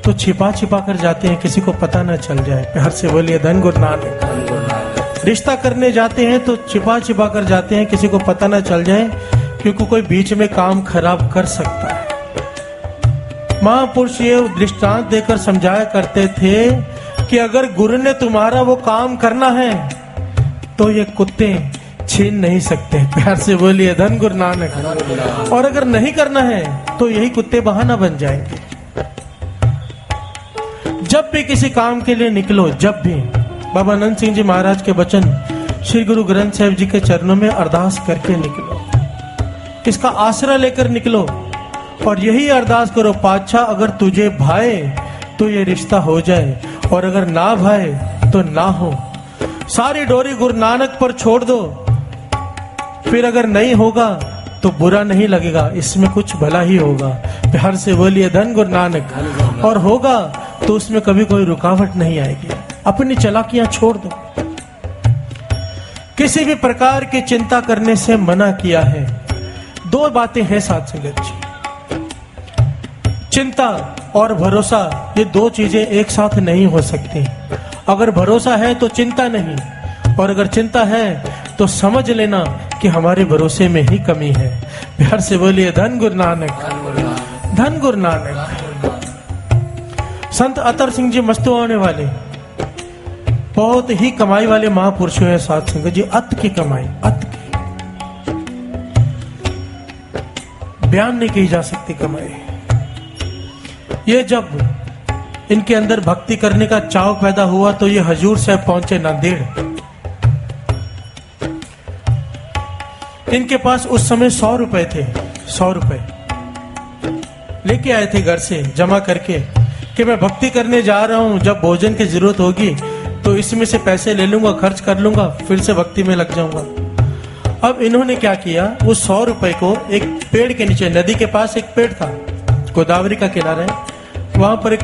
तो छिपा छिपा कर जाते हैं, किसी को पता ना चल जाए। प्यार से बोलिए धन गुरु नानक। रिश्ता करने जाते हैं तो छिपा छिपा कर जाते हैं, किसी को पता ना चल जाए, क्योंकि कोई बीच में काम खराब कर सकता है। महापुरुष ये दृष्टांत देकर समझाया करते थे कि अगर गुरु ने तुम्हारा वो काम करना है तो ये कुत्ते छीन नहीं सकते। प्यार से बोलिए धन गुरु नानक। और अगर नहीं करना है तो यही कुत्ते बहाना बन जाएंगे। जब भी किसी काम के लिए निकलो, जब भी, बाबा आनंद सिंह जी महाराज के वचन श्री गुरु ग्रंथ साहिब जी के चरणों में अरदास करके निकलो, इसका आसरा लेकर निकलो और यही अरदास करो, पातशाह अगर तुझे भाए तो ये रिश्ता हो जाए और अगर ना भाए तो ना हो। सारी डोरी गुरु नानक पर छोड़ दो, फिर अगर नहीं होगा तो बुरा नहीं लगेगा, इसमें कुछ भला ही होगा। प्यार से बोलिए धन गुरु नानक। और होगा तो उसमें कभी कोई रुकावट नहीं आएगी। अपनी चालाकियां छोड़ दो। किसी भी प्रकार की चिंता करने से मना किया है। दो बातें हैं साथ संगत जी, चिंता और भरोसा, ये दो चीजें एक साथ नहीं हो सकती। अगर भरोसा है तो चिंता नहीं, और अगर चिंता है तो समझ लेना कि हमारे भरोसे में ही कमी है। प्यार से बोलिए धन गुरु नानक, धन गुरु नानक। संत अतर सिंह जी मस्तुआने वाले बहुत ही कमाई वाले महापुरुषों हैं साथ संगत जी। अत की कमाई, अत की बयान नहीं की जा सकती कमाई। ये जब इनके अंदर भक्ति करने का चाव पैदा हुआ तो ये हजूर साहब पहुंचे नांदेड़। इनके पास उस समय 100 रुपए थे, 100 रुपए लेके आए थे घर से जमा करके कि मैं भक्ति करने जा रहा हूं, जब भोजन की जरूरत होगी तो इसमें से पैसे ले लूंगा, खर्च कर लूंगा, फिर से भक्ति में लग जाऊंगा। अब इन्होंने क्या किया, उस 100 रुपए को एक पेड़ के नीचे, नदी के पास एक पेड़ था, गोदावरी का किनारा है, वहां पर एक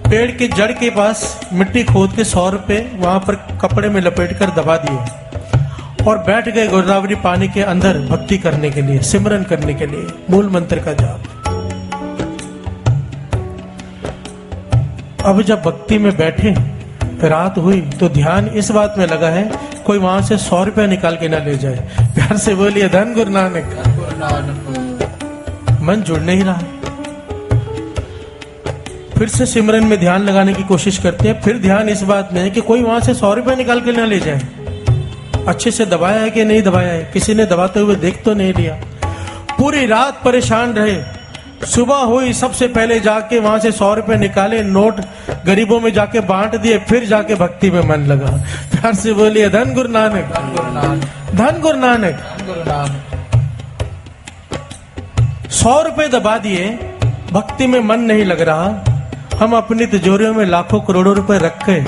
पेड़ के जड़ के पास मिट्टी खोद के 100 रुपए वहां पर कपड़े में लपेट कर दबा दिए और बैठ गए गोदावरी पानी के अंदर भक्ति करने के लिए, सिमरन करने के लिए, मूल मंत्र का जाप। अब जब भक्ति में बैठे, रात हुई तो ध्यान इस बात में लगा है कोई वहां से 100 रुपया निकाल के ना ले जाए। प्यार से बोलिए धन गुरु नानक। मन जुड़ नहीं रहा, फिर से सिमरन में ध्यान लगाने की कोशिश करते हैं। फिर ध्यान इस बात में है कि कोई वहां से 100 रुपया निकाल के ना ले जाए। अच्छे से दबाया है कि नहीं दबाया है, किसी ने दबाते हुए देख तो नहीं लिया। पूरी रात परेशान रहे। सुबह हुई, सबसे पहले जाके वहां से 100 रुपए निकाले, नोट गरीबों में जाके बांट दिए, फिर जाके भक्ति में मन लगा। प्यार से बोलिए धन गुरु नानक, धन गुरु नानक। 100 रुपए दबा दिए, भक्ति में मन नहीं लग रहा। हम अपनी तिजोरियों में लाखों करोड़ों रुपए रख के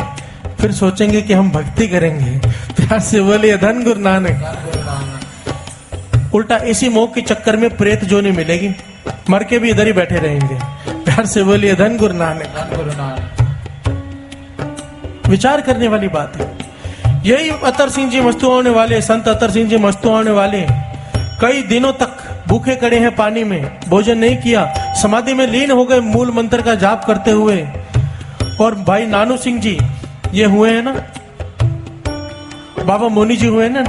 फिर सोचेंगे कि हम भक्ति करेंगे। प्यार से बोलिए धन गुरु नानक। उल्टा इसी मोह के चक्कर में प्रेत जो नहीं मिलेगी, मर के भी इधर ही बैठे रहेंगे। प्यार से बोलिए धन गुरु नानक। विचार करने वाली बात है। यही अतर सिंह जी मस्तुआने वाले, संत अतर सिंह जी मस्तुआने वाले कई दिनों तक भूखे खड़े हैं, पानी में भोजन नहीं किया, समाधि में लीन हो गए मूल मंत्र का जाप करते हुए। और भाई नानू सिंह जी ये हुए हैं ना, बाबा मोनी जी हुए ना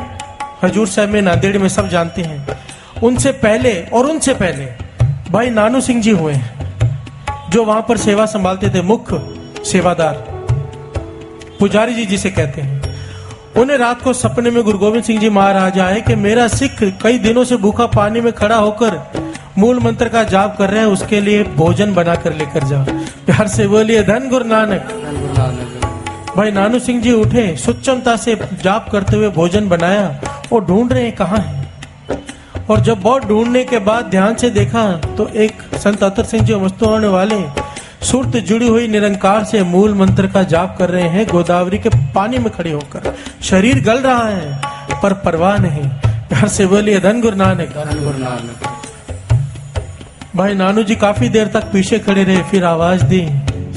हजूर साहब में, नांदेड़ में, सब जानते हैं। उनसे पहले और उनसे पहले भाई नानू सिंह जी हुए हैं, जो वहां पर सेवा संभालते थे, मुख्य सेवादार, पुजारी जी जिसे कहते हैं। उन्हें रात को सपने में गुरु गोविंद सिंह जी महाराज आए कि मेरा सिख कई दिनों से भूखा पानी में खड़ा होकर मूल मंत्र का जाप कर रहे हैं, उसके लिए भोजन बनाकर लेकर जाओ। प्यार से बोलिए धन गुरु नानक। भाई नानू सिंह जी उठे, सुचमता से जाप करते हुए भोजन बनाया और ढूंढ रहे हैं कहाँ है। और जब बहुत ढूंढने के बाद ध्यान से देखा तो एक संत अतर सिंह जी मस्तुआने वाले सुरत जुड़ी हुई निरंकार से मूल मंत्र का जाप कर रहे हैं, गोदावरी के पानी में खड़े होकर। शरीर गल रहा है पर परवाह नहीं। प्यार से बोलिए धन गुरु नानक। भाई नानू जी काफी देर तक पीछे खड़े रहे, फिर आवाज दी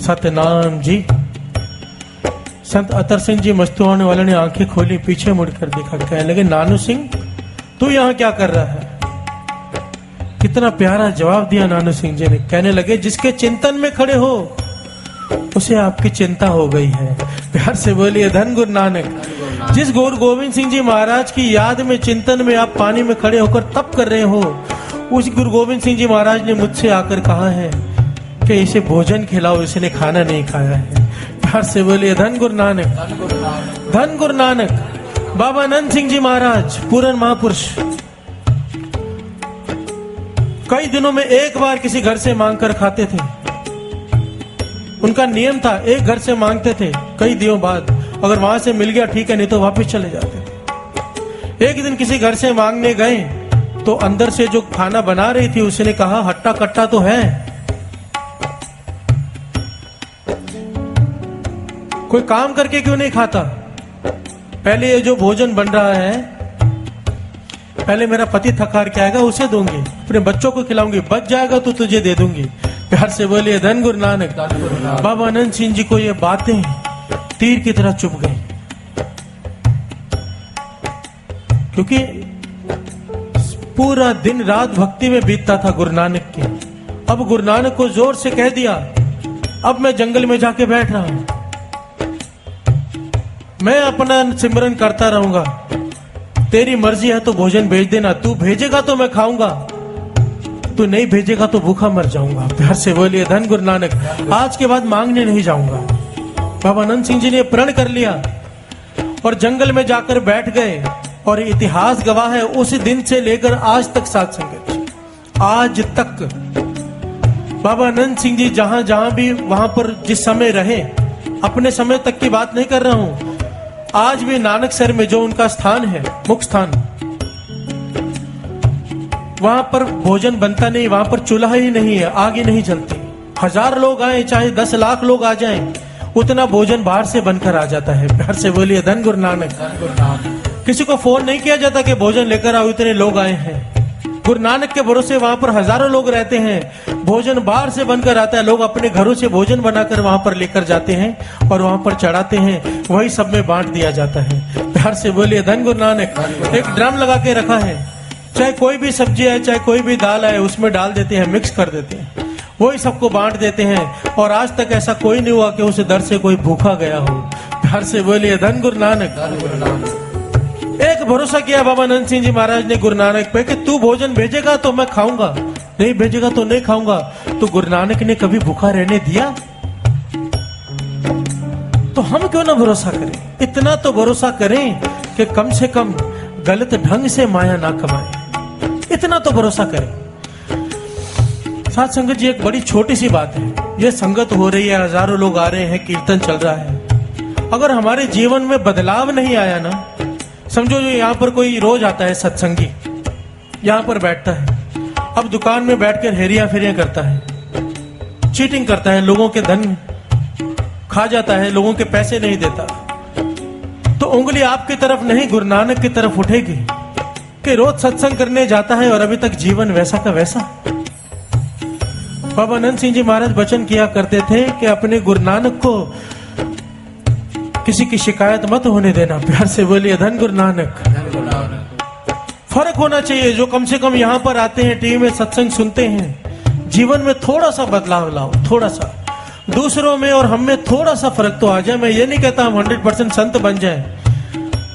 सतनाम जी। संत अतर सिंह जी मस्तुआने वाले ने आंखें खोली, पीछे मुड़कर देखा, कहने लगे नानू सिंह तू यहाँ क्या कर रहा है। कितना प्यारा जवाब दिया नानू सिंह जी ने। कहने लगे जिसके चिंतन में खड़े हो उसे आपकी चिंता हो गई है। प्यार से बोलिए धन गुरु नानक। जिस गुरु गोविंद सिंह जी महाराज की याद में, चिंतन में आप पानी में खड़े होकर तप कर रहे हो, उस गुरु गोविंद सिंह जी महाराज ने मुझसे आकर कहा है कि इसे भोजन खिलाओ, इसने खाना नहीं खाया है। प्यार से बोलिए धन गुरु नानक, धन गुरु नानक। बाबा आनंद सिंह जी महाराज पूरन महापुरुष कई दिनों में एक बार किसी घर से मांग कर खाते थे। उनका नियम था, एक घर से मांगते थे, कई दिनों बाद अगर वहां से मिल गया ठीक है, नहीं तो वापस चले जाते थे। एक दिन किसी घर से मांगने गए तो अंदर से जो खाना बना रही थी उसने कहा, हट्टा कट्टा तो है, कोई काम करके क्यों नहीं खाता? पहले ये जो भोजन बन रहा है, पहले मेरा पति थकार के आएगा, उसे दूंगी, अपने बच्चों को खिलाऊंगी, बच जाएगा तो तुझे दे दूंगी। प्यार से बोलिए धन गुरु नानक। बाबा आनंद सिंह जी को ये बातें तीर की तरह चुभ गई, क्योंकि पूरा दिन रात भक्ति में बीतता था गुरु नानक की। अब गुरु नानक को जोर से कह दिया, अब मैं जंगल में जाके बैठ रहा हूं, मैं अपना सिमरन करता रहूंगा, तेरी मर्जी है तो भोजन भेज देना, तू भेजेगा तो मैं खाऊंगा, तू नहीं भेजेगा तो भूखा मर जाऊंगा। प्यार से बोलिए धन गुरु नानक। आज के बाद मांगने नहीं जाऊंगा। बाबा आनंद सिंह जी ने प्रण कर लिया और जंगल में जाकर बैठ गए। और इतिहास गवाह है, उस दिन से लेकर आज तक साध संगत, आज तक बाबा आनंद सिंह जी जहां जहां भी वहां पर जिस समय रहे, अपने समय तक की बात नहीं कर रहा हूं, आज भी नानकसर में जो उनका स्थान है, मुख्य स्थान, वहां पर भोजन बनता नहीं, वहां पर चूल्हा ही नहीं है, आग ही नहीं जलती। 1000 लोग आए, चाहे 10 लाख लोग आ जाएं, उतना भोजन बाहर से बनकर आ जाता है। प्यार से बोलिए धन गुरु नानक। किसी को फोन नहीं किया जाता कि भोजन लेकर आओ, इतने लोग आए हैं। गुरु नानक के भरोसे वहां पर हजारों लोग रहते हैं, भोजन बाहर से बनकर आता है, लोग अपने घरों से भोजन बनाकर वहां पर लेकर जाते हैं और वहां पर चढ़ाते हैं, वही सब में बांट दिया जाता है। प्यार से बोलिए धन गुरु नानक। एक ड्रम लगा के रखा है, चाहे कोई भी सब्जी है, चाहे कोई भी दाल है, उसमें डाल देते हैं, मिक्स कर देते हैं, वही सबको बांट देते हैं। और आज तक ऐसा कोई नहीं हुआ कि उस दर से कोई भूखा गया हो। प्यार से बोलिए धन गुरु नानक। एक भरोसा किया बाबा आनंद सिंह जी महाराज ने गुरु नानक पे कि तू भोजन भेजेगा तो मैं खाऊंगा, नहीं भेजेगा तो नहीं खाऊंगा। तो गुरु नानक ने कभी भूखा रहने दिया? तो हम क्यों ना भरोसा करें? इतना तो भरोसा करें कि कम से कम गलत ढंग से माया ना कमाए, इतना तो भरोसा करें। साथ संगत जी, एक बड़ी छोटी सी बात है, ये संगत हो रही है, हजारों लोग आ रहे हैं, कीर्तन चल रहा है, अगर हमारे जीवन में बदलाव नहीं आया ना, समझो जो यहाँ पर कोई रोज आता है सत्संगी, यहाँ पर बैठता है, अब दुकान में बैठकर हेरिया फेरिया करता है, चीटिंग करता है, लोगों के धन खा जाता है, लोगों के पैसे नहीं देता, तो उंगली आपकी तरफ नहीं गुरु नानक की तरफ उठेगी कि रोज सत्संग करने जाता है और अभी तक जीवन वैसा का वैसा। बाबा आनंद सिंह जी महाराज वचन किया करते थे कि अपने गुरु नानक को किसी की शिकायत मत होने देना। प्यार से बोलिए धन गुरु नानक। फर्क होना चाहिए, जो कम से कम यहाँ पर आते हैं, टीवी में सत्संग सुनते हैं, जीवन में थोड़ा सा बदलाव लाओ, थोड़ा सा दूसरों में और हम में थोड़ा सा फर्क तो आ जाए। मैं ये नहीं कहता हम 100% संत बन जाए,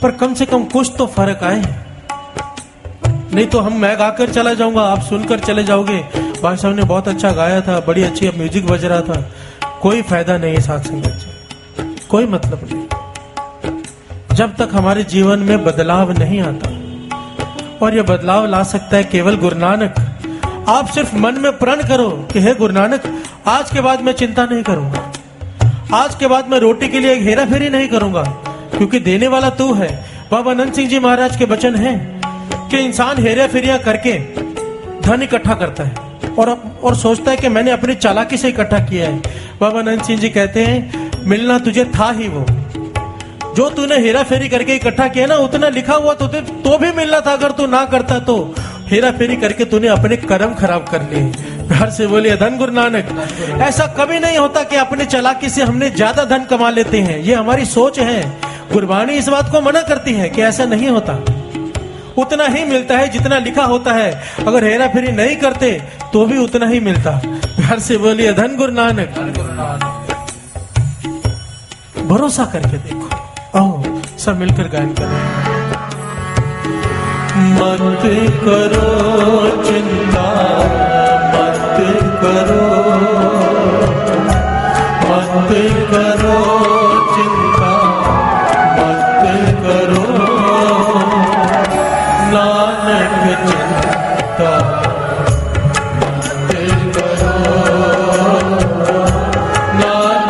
पर कम से कम कुछ तो फर्क आए। नहीं तो हम मैं गाकर चला जाऊंगा, आप सुनकर चले जाओगे, भाई साहब ने बहुत अच्छा गाया था, बड़ी अच्छी म्यूजिक बज रहा था, कोई फायदा नहीं है साथ संगत से, कोई मतलब नहीं। जब तक हमारे जीवन में बदलाव नहीं आता, और यह बदलाव ला सकता है केवल गुरु नानक। आप सिर्फ मन में प्रण करो कि हे गुरु नानक, आज के बाद मैं चिंता नहीं करूंगा, आज के बाद मैं रोटी के लिए एक हेरा फेरी नहीं करूंगा, क्योंकि देने वाला तू है। बाबा आनंद सिंह जी महाराज के वचन है कि इंसान हेरा फेरियां करके धन इकट्ठा करता है और सोचता है कि मैंने अपनी चालाकी से इकट्ठा किया है। बाबा आनंद सिंह जी कहते हैं, मिलना तुझे था ही वो, जो तूने हेरा फेरी करके इकट्ठा किया ना, उतना लिखा हुआ तो भी मिलना था, अगर तू ना करता तो। हेरा फेरी करके तूने अपने कर्म खराब कर लिए। प्यार से बोलिए धन गुरु नानक। ऐसा कभी नहीं होता कि अपने चालाकी से हमने ज्यादा धन कमा लेते हैं, ये हमारी सोच है। गुरबाणी इस बात को मना करती है कि ऐसा नहीं होता, उतना ही मिलता है जितना लिखा होता है। अगर हेरा फेरी नहीं करते तो भी उतना ही मिलता। प्यार से बोलिए धन गुरु नानक। भरोसा करके देखो, आओ सब मिलकर गायन करें। मत करो चिंता, मत करो, मत करो चिंता, मत करो, नानक चिंता मत करो, नानक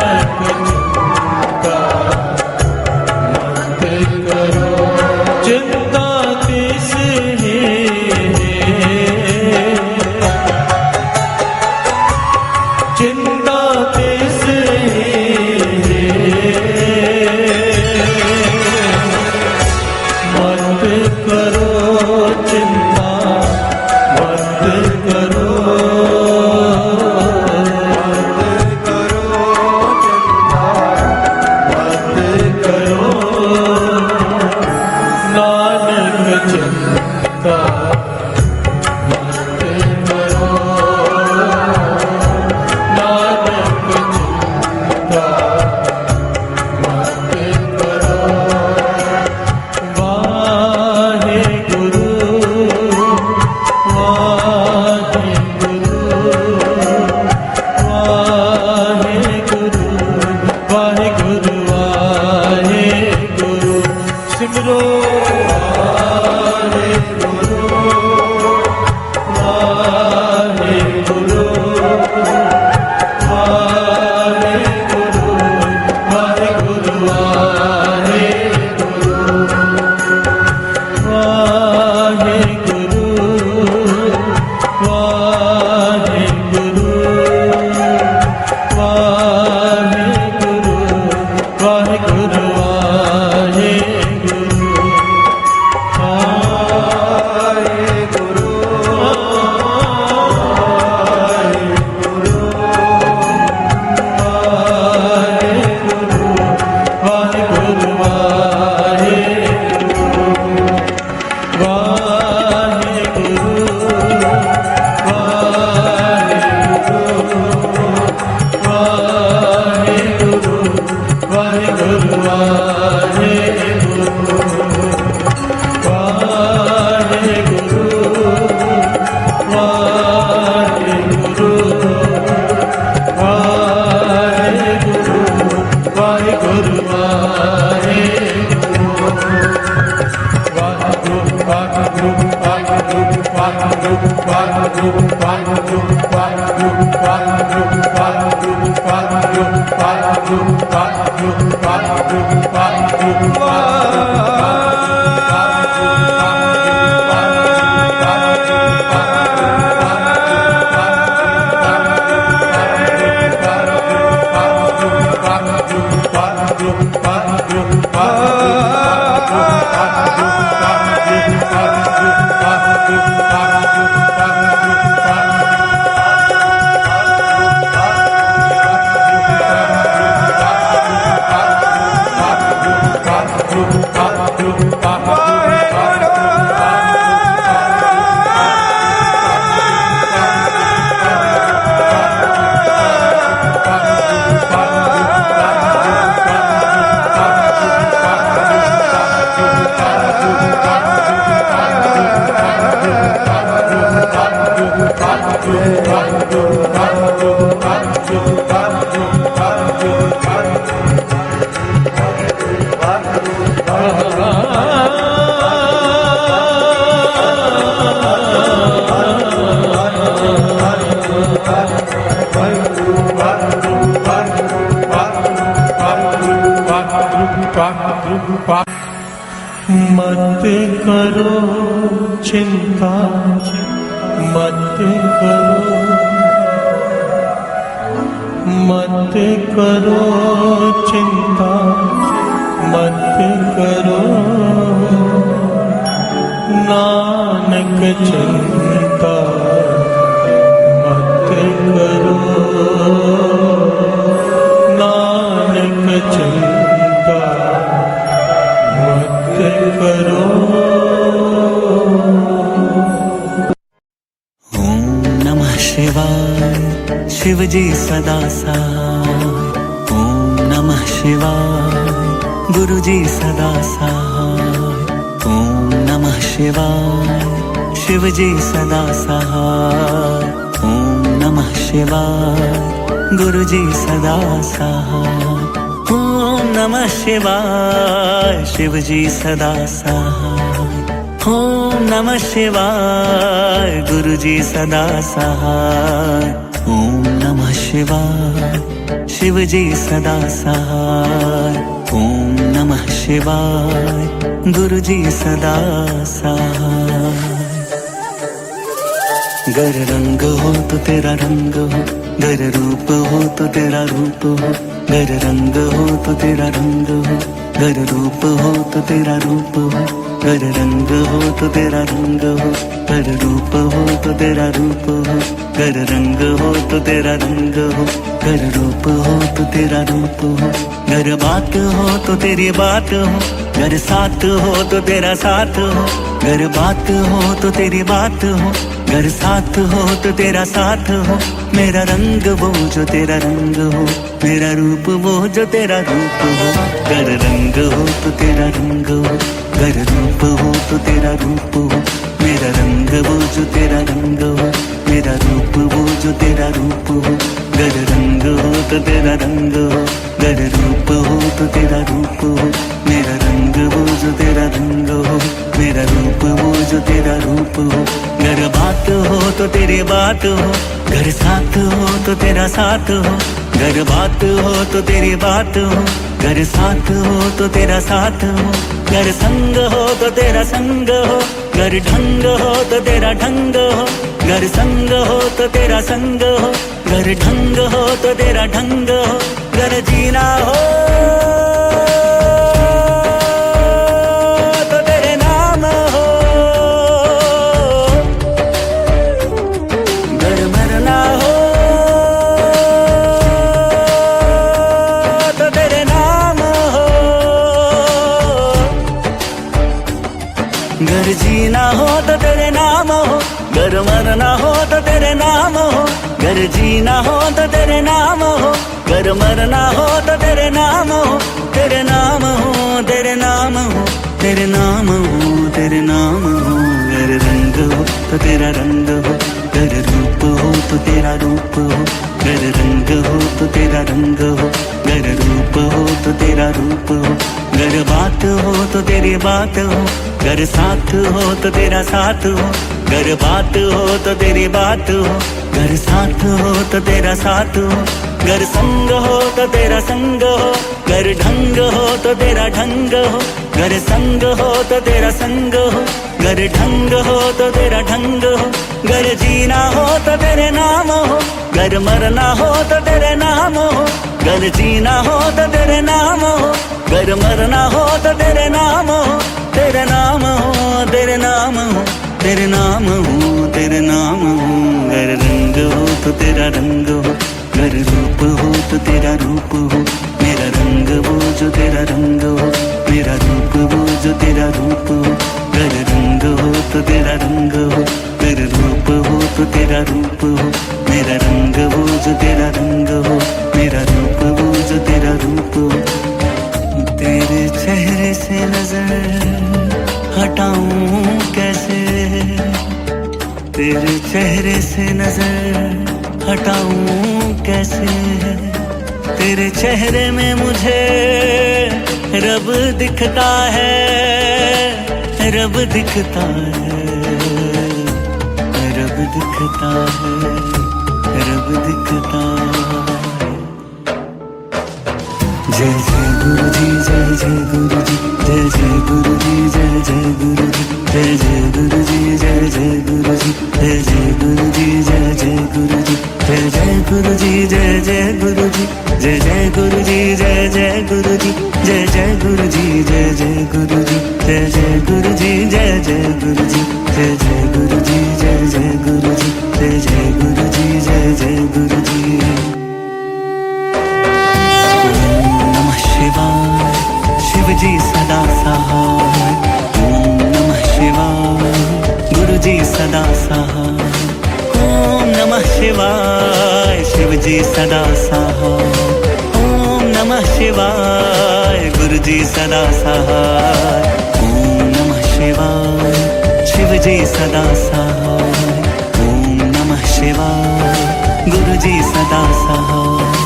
मत करो चिंता, मत करो, मत करो चिंता, मत करो नानक चिंता मत करो, नानक चिंता मत करो। ओम नमः शिवाय, शिव जी सदा सहाय। ओम नमः शिवाय, गुरु जी सदा सहाय। ओम नमः शिवाय, शिव जी सदा सहाय। ओम नमः शिवाय, गुरु जी सदा सहाय। ओम नमः शिवाय, शिव जी सदा सहाय। ओम नमः शिवाय, गुरु जी सदा सहाय। ओम नमः शिवाय, शिव जी सदा सहाय। ओम नमः शिवाय, गुरु जी सदा सहाय। गर रंग हो तो तेरा रंग हो, गर रूप हो तो तेरा रूप हो। गर रंग हो तो तेरा रंग हो, गर रूप हो तो तेरा रूप हो। गर रंग हो तो तेरा रंग हो, गर रूप हो तो तेरा रूप हो। गर रंग हो तो तेरा रंग हो, गर रूप हो तो तेरा रूप हो। गर बात हो तो तेरी बात हो, गर साथ हो तो तेरा साथ हो। गर बात हो तो तेरी बात हो, गर साथ हो तो तेरा साथ हो। मेरा रंग वो जो तेरा रंग हो, मेरा रूप वो जो तेरा रूप हो। गर रंग हो तो तेरा रंग हो, गर रूप हो तो तेरा रूप हो। मेरा रंग वो जो तेरा रंग हो, मेरा रूप वो जो तेरा रूप हो। गर रंग हो तो तेरा रंग हो, गर रूप हो तो तेरा रूप हो। मेरा रंग वो जो तेरा रंग हो, मेरा रूप वो जो तेरा रूप हो। गर बात हो तो तेरी बात हो, गर साथ हो तो तेरा साथ हो। गर बात हो तो तेरी बात हो, गर साथ हो तो तेरा साथ हो। गर संग हो तो तेरा संग हो, गर ढंग हो तो तेरा ढंग हो। गर संग हो तो तेरा संग हो, गर ढंग हो तो तेरा ढंग हो। गर जीना हो तो तेरे नाम हो, गर मरना हो तो तेरे नाम हो। गर जीना हो तो तेरे नाम हो, गर मरना हो तो तेरे नाम हो। गर जीना हो तो तेरे नाम हो, गर मरना हो तो तेरे नाम हो। तेरे नाम हो, तेरे नाम हो, तेरे नाम हो, तेरे नाम हो। गर रंग हो तो तेरा रंग हो, गर रूप हो तो तेरा रूप हो, गर रंग हो तो तेरा रंग हो, गर रूप हो तो तेरा रूप हो, गर बात हो तो तेरी बात हो, गर साथ हो तो तेरा साथ हो, गर बात हो तो तेरी बात हो, गर साथ हो तो तेरा साथ हो, गर संग हो तो तेरा संग हो, गर ढंग हो तो तेरा ढंग हो, गर संग हो तो तेरा संग हो, गर ढंग हो तो तेरा ढंग हो, गर जीना हो तो तेरे नाम हो, गर मरना हो तो तेरे नाम हो, गर जीना हो तो तेरे नाम हो, गर मरना हो तो तेरे नाम हो, तेरे नाम हो, तेरे नाम हो, तेरे नाम हो, तेरे नाम हो, गर रंग हो तो तेरा रंग हो, गर रूप हो तो तेरा रूप हो, मेरा रंग वो जो तेरा रंग हो, मेरा रूप वो जो तेरा रूप हो, गर रंग हो तो तेरा रंग हो, गर रूप हो तो तेरा रूप हो, मेरा रंग वो जो तेरा रंग हो, मेरा रूप वो जो तेरा रूप हो। तेरे चेहरे से नजर हटाऊं कैसे, तेरे चेहरे से नजर हटाऊं कैसे, तेरे चेहरे में मुझे रब दिखता है, रब दिखता है, रब दिखता है, रब दिखता है। जय जय गुरु जी, जय जय गुरु जी, जय जय गुरु जी, जय जय गुरु जी, जय जय गुरु जी, जय जय गुरु जी, जय जय गुरु जी, जय जय गुरु जी, जय जय गुरु जी, जय जय गुरु जी, जय जय गुरु जी, जय जय गुरु जी, जय जय गुरु जी, जय जय गुरु जी, जय जय गुरु जी, जय जय गुरु जी, जय जय गुरु जी, जय जय गुरु जी, जय जय गुरु जी, जय जय गुरु जी। शिवाय शिव जी सदा सहाय, ओम नमः शिवाय गुरु जी सदा सहाय, ओम नमः शिवाय शिव जी सदा सहाय, ओम नमः शिवाय गुरु जी सदा सहाय, ओम नमः शिवाय शिव जी सदा सहाय, ओम नमः शिवाय गुरु जी सदा सहाय,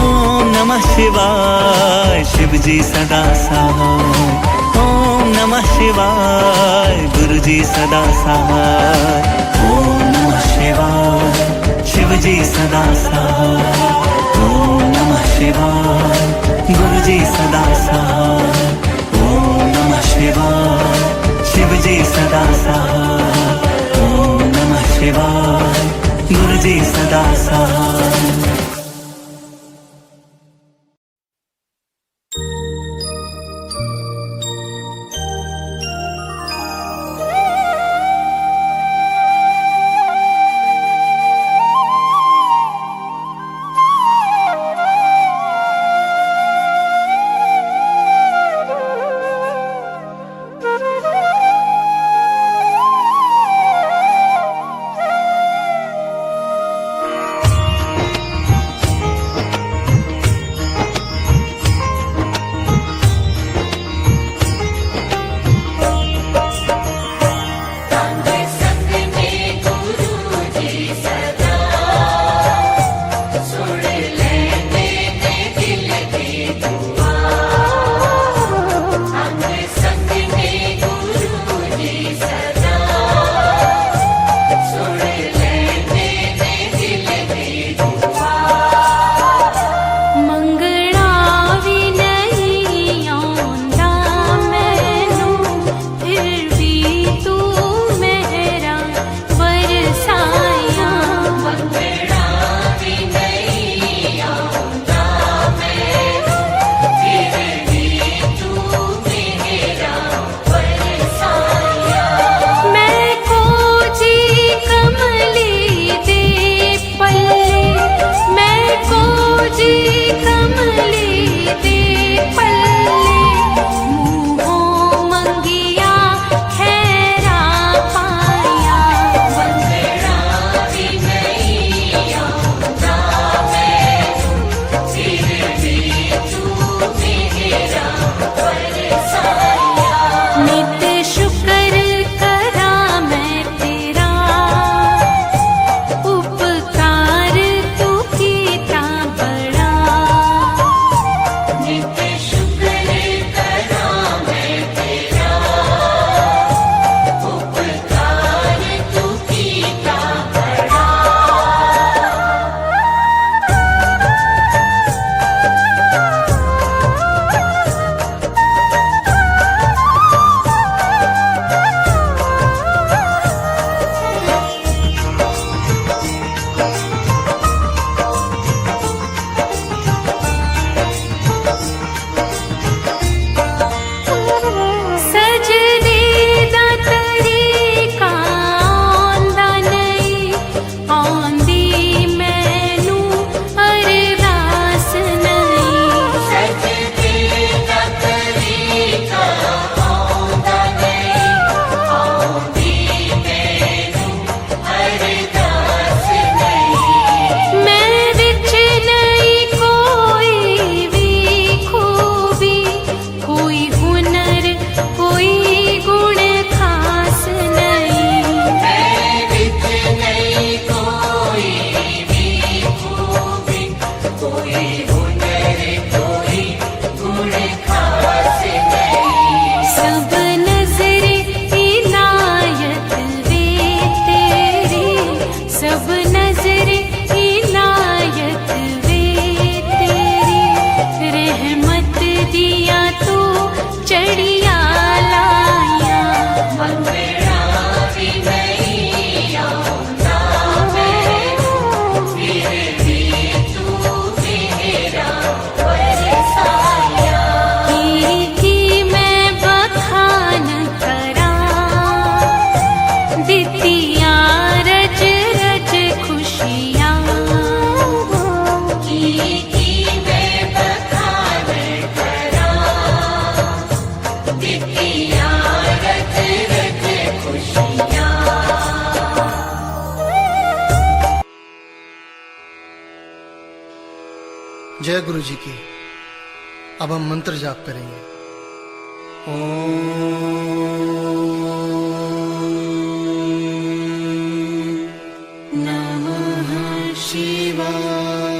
ओम नमः शिवाय शिव जी सदा सहाय, ओम नमः शिवाय गुरु जी सदा सहाय, ओम नमः शिवाय शिव जी सदा सहाय, ओम नमः शिवाय गुरु जी सदा सहाय, ओम नमः शिवाय शिव जी सदा सहाय, ओम नमः शिवाय गुरु जी सदा सहाय। जय गुरु जी की। अब हम मंत्र जाप करेंगे। नमः शिवाय।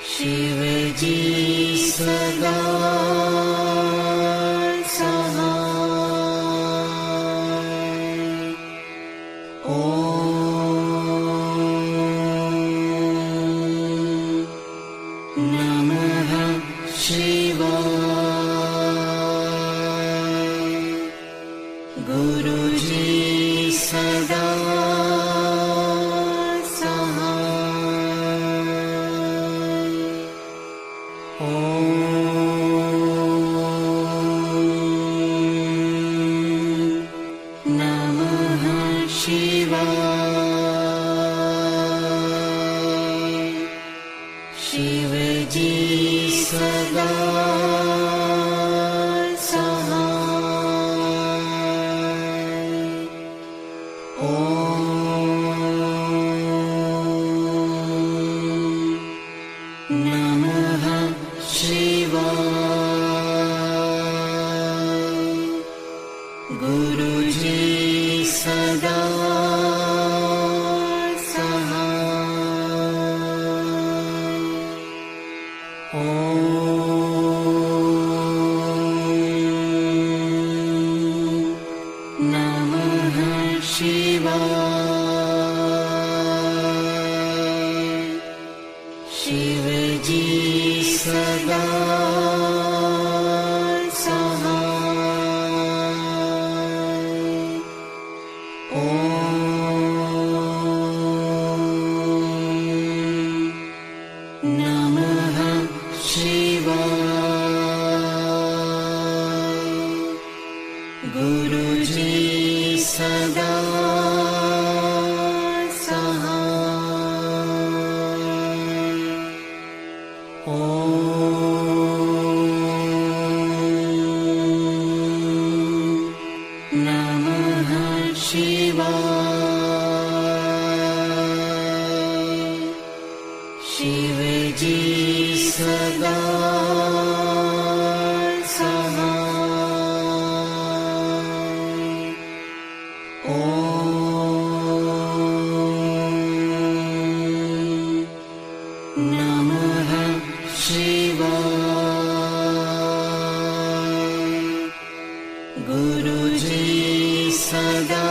शिव जी सदा शिव जी सदा सहाय। ओम नमः शिवाय। गुरु जी सदा शिव जी सदा सहाय। ओम नमः शिवाय। गुरु जी सदा शिव जी सदा सहाय। ओम नमः शिवाय। गुरु जी सदा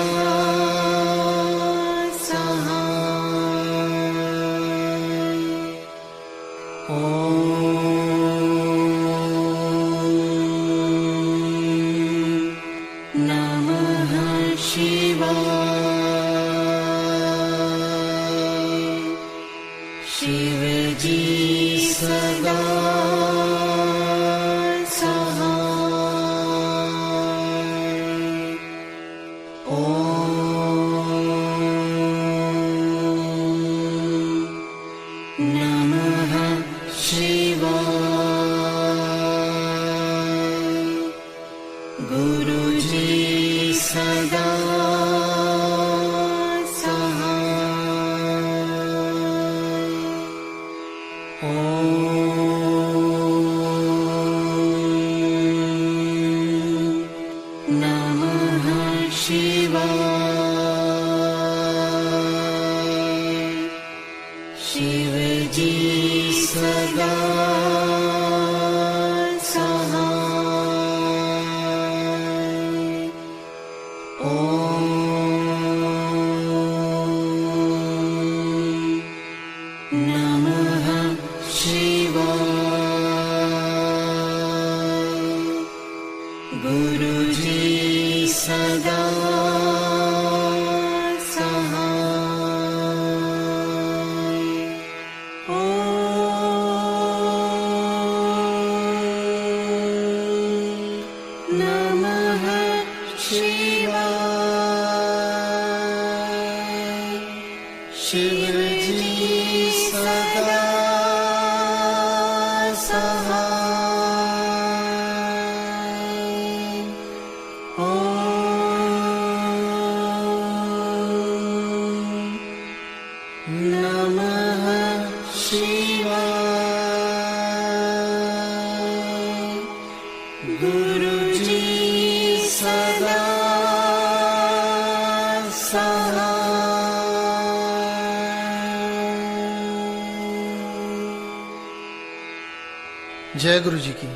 शिव जी सदा सहाय। ओम नमः शिवाय। गुरु जी सदा शिव जी सदा सहाय। ओम नमः शिवाय। गुरु जी सदा शिव जी सदा सहाय। ओम। नमः शिवाय। गुरुजी सदा सहाय। जय गुरु जी की।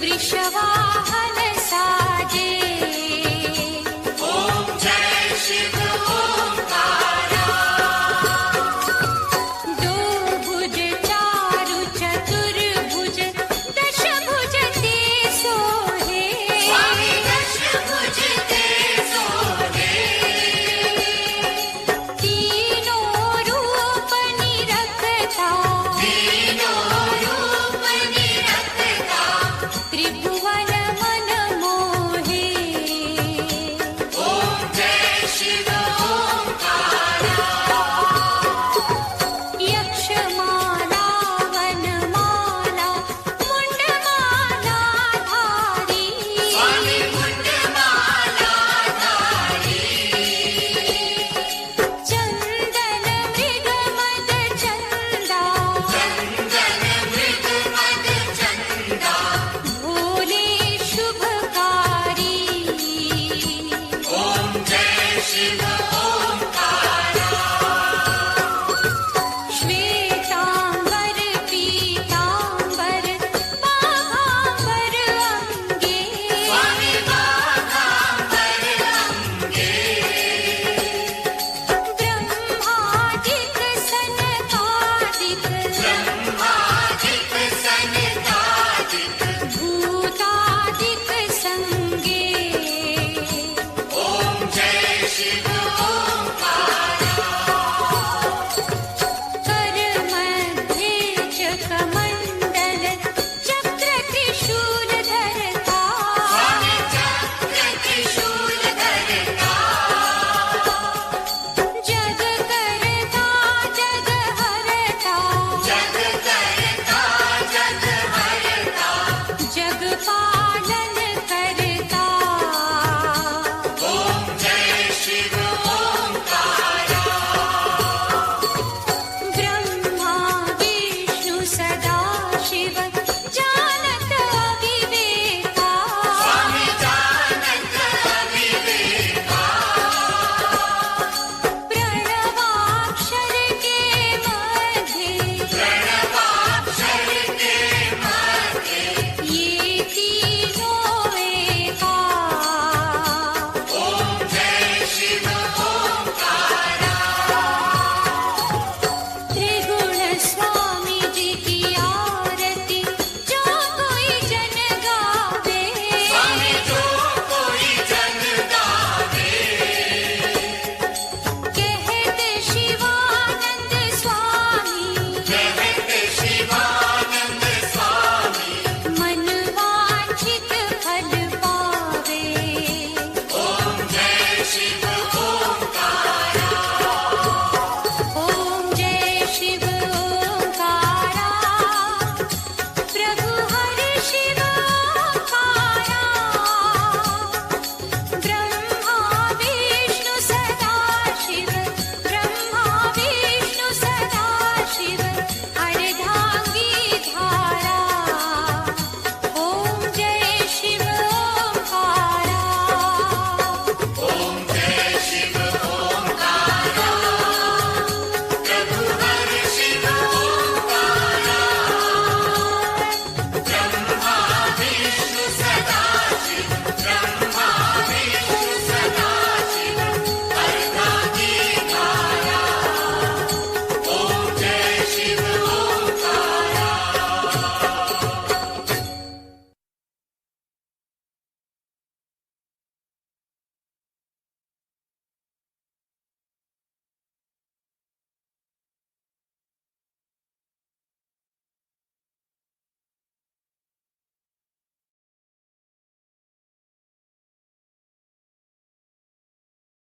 वृषवा